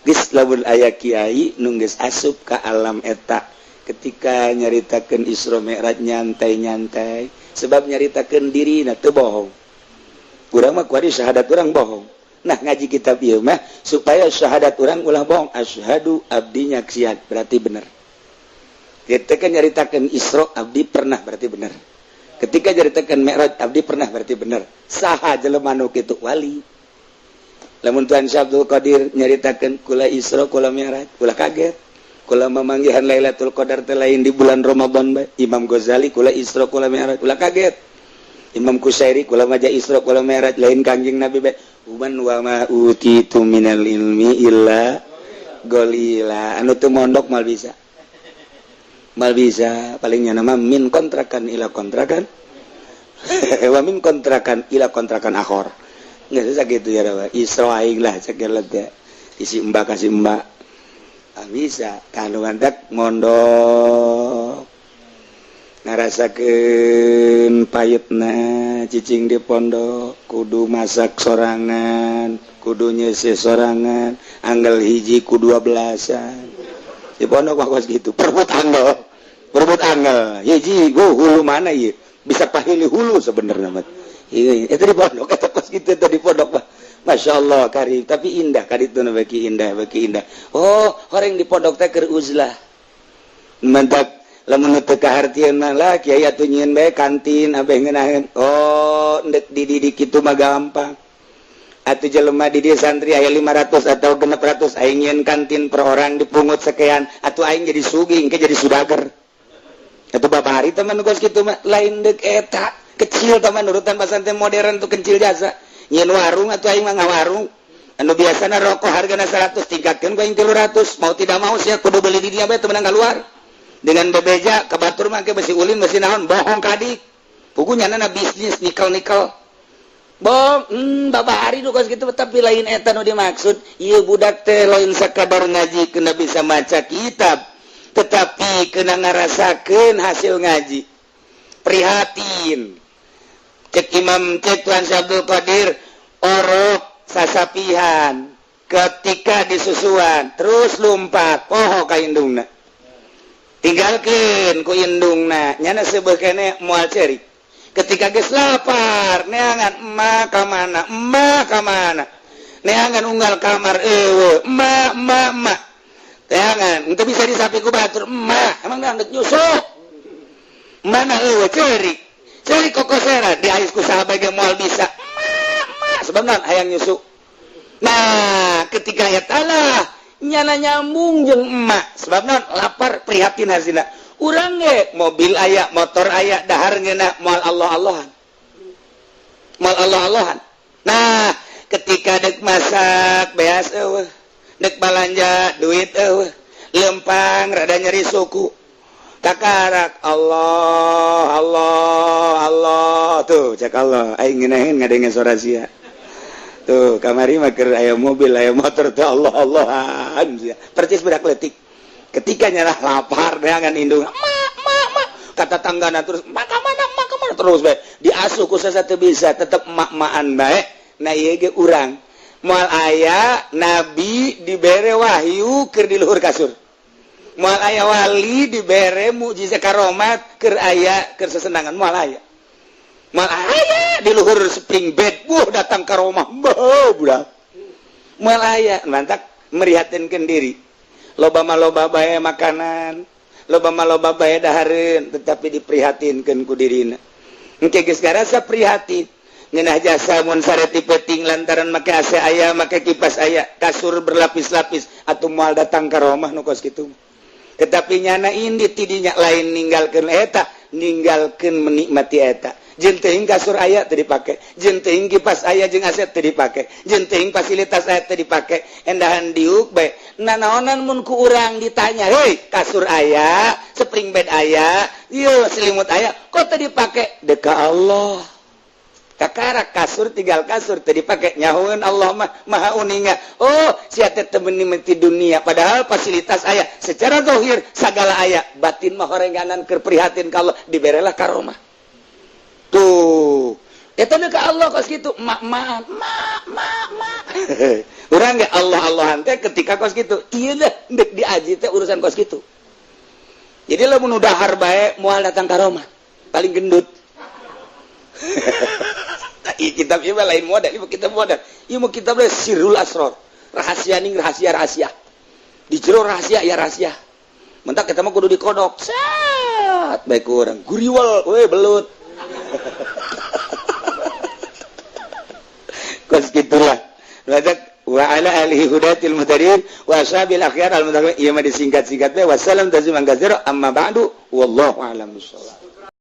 S1: Geus lamun aya kiai nu geus asup ka alam eta ketika nyaritakeun Isra Mi'raj nyantai-nyantai sebab nyaritakeun dirina teu bohong. Urang mah kuari syahadat urang bohong. Nah ngaji kitab ieu mah supaya syahadat urang ulah bohong. Asyhadu abdi nyaksian berarti benar. Ketika nyaritakeun Isra abdi pernah berarti benar. Ketika nyaritakeun Mi'raj abdi pernah berarti benar. Saha jelema nu kitu wali. Lamun Tuan Syekh Abdul Qadir nyaritakeun kula Isra kula Mi'raj, kula kaget. Kula mamanggihan Lailatul Qadar teh lain di bulan Ramadan bae. Imam Ghazali kula Isra kula Mi'raj, kula kaget. Imam Qusyairi kula maja Isra kula Mi'raj lain Kangjeng Nabi bae. Uman wa ma utitu minal ilmi illa qalila. Anu teu mondok mal bisa. Mal bisa palingnya nama min kontrakan ila kontrakan. Wa min kontrakan ila kontrakan akhor. Geus sakitu ya rawa. Isra aing lah sakelet teh. Isi mbak kasih mbak. Bisa kalau andak mondok ngarasakeun payetna cicing di pondok kudu masak sorangan kudu nyese sorangan anggal hiji ku 12an di pondok mah kos gitu perbut anggal hiji hulu mana ieu bisa pahili hulu sebenarnya mah itu di pondok eta kos gitu eta di pondok mah Masya Allah karim, tapi indah kaditu bagi indah. Oh, orang di pondok teh keur uzlah. Mantap, lamun teu kahartieun mah lah kiai atuh nyieun bae kantin abeh ngeunaheun. Oh, ndek di kitu mah gampang. Atuh jelema di dieu santri aya 500 atau 600 aing nyieun kantin per orang dipungut sekian, atuh aing jadi sugih engke jadi sudager. Atuh babari teman kos kitu mah lain deuk eta, kecil teman urutan pasantren modern tuh kecil jasa. Nyen warung atau aing mah ngawarung anu biasana rokok hargana 100 tingkatkeun ku aing 300 mau tidak mau sia kudu beli di dieu bae teu meunang keluar dengan bebeja ka batur mah ge besi ulin besi naon bohong kadik pugu nyanana bisnis nikel bong babahari nu kos kitu tapi lain eta nu dimaksud ieu budak teh lain sakadar ngaji kena bisa maca kitab tetapi kena ngarasakeun hasil ngaji prihatin cek Imam cek Tuan Syekh Abdul Qadir orok sasapihan ketika disusuan terus lumpat poho ka indungna tinggalkeun ku indungna nyana sebeuh keneh moal ceri ketika geus lapar neangan emma ka mana neangan unggal kamar eueuh emma teangan henteu bisa disapi ku batur emma emang nandek nyusu mana eueuh ceri kokosera diais ku sahabat ge moal bisa emma sebenarnya hayang nyusu. Nah ketika aya tanah nyana nyambung jeung emak sebabna lapar prihatin hazina urang ge mobil aya motor aya dahar ngeuna moal Allah-Allahan nah ketika dek masak beas eueuh dek balanja duit eueuh lempang rada nyeri suku kakarak Allah tuh cek Allah aing ngeunaheun ngadengen suara sia tuh kamari mah keur aya mobil aya motor teh Allah-Allahan percis budak leutik ketika nyarah lapar beangan indung kata tanggana terus maka mana terus bae diasuh ku sasa teu bisa tetep emak-emaan bae nah ieu ge urang moal aya nabi dibere wahyu keur di luhur kasur moal aya wali dibere mukjizat karomat keur aya keur sesenangan moal aya di luhur spring bed datang ke rumah budak malaya mantap merihatinkan diri loba bae makanan loba bae dahareun tetapi diprihatinkeun ku dirina engke geus garasa prihatin ngeunah jasa mun sareti peuting lantaran make AC aya make kipas aya kasur berlapis-lapis atuh moal datang ka rumah nu kos kitu tetapi nyana indi tidinya lain ninggalkeun eta ninggalkeun menikmati eta jeung teuing kasur aya teu dipake jeung teuing kipas aya jeung AC teu dipake jeung teuing fasilitas aya teu dipake endahan diuk bae nanaonan mun ku urang ditanya heuy kasur aya spring bed aya ieu selimut aya kok teu dipake deuk ka Allah kakara kasur tinggal kasur teu dipake nyahoeun Allah maha uninga oh sia teh teu menikmati dunia padahal fasilitas aya secara zahir sagala aya batin mah horenganan keur prihatin ka Allah diberelah karomah tuh eta ka Allah kos kitu mak urang ge Allah-Allahan teh ketika kos kitu ieu dah deuk diaji teh urusan kos kitu jadi lamun dahar bae moal datang ka rumah paling gendut kitab ieu lain modal ieu kitab modal ieu mah kitab sirrul asrar rahasia ning rahasia di jero rahasia ya rahasia mentak eta mah kudu dikodok sat bae ku urang guriwal we belut kos gitulah wa ala alihi hudatil muhtadin wa ashabil akhyar al mutaqin ieu mah disingkat-singkat we wassalam taziman katsira amma ba'du wallahu a'lam bissawab.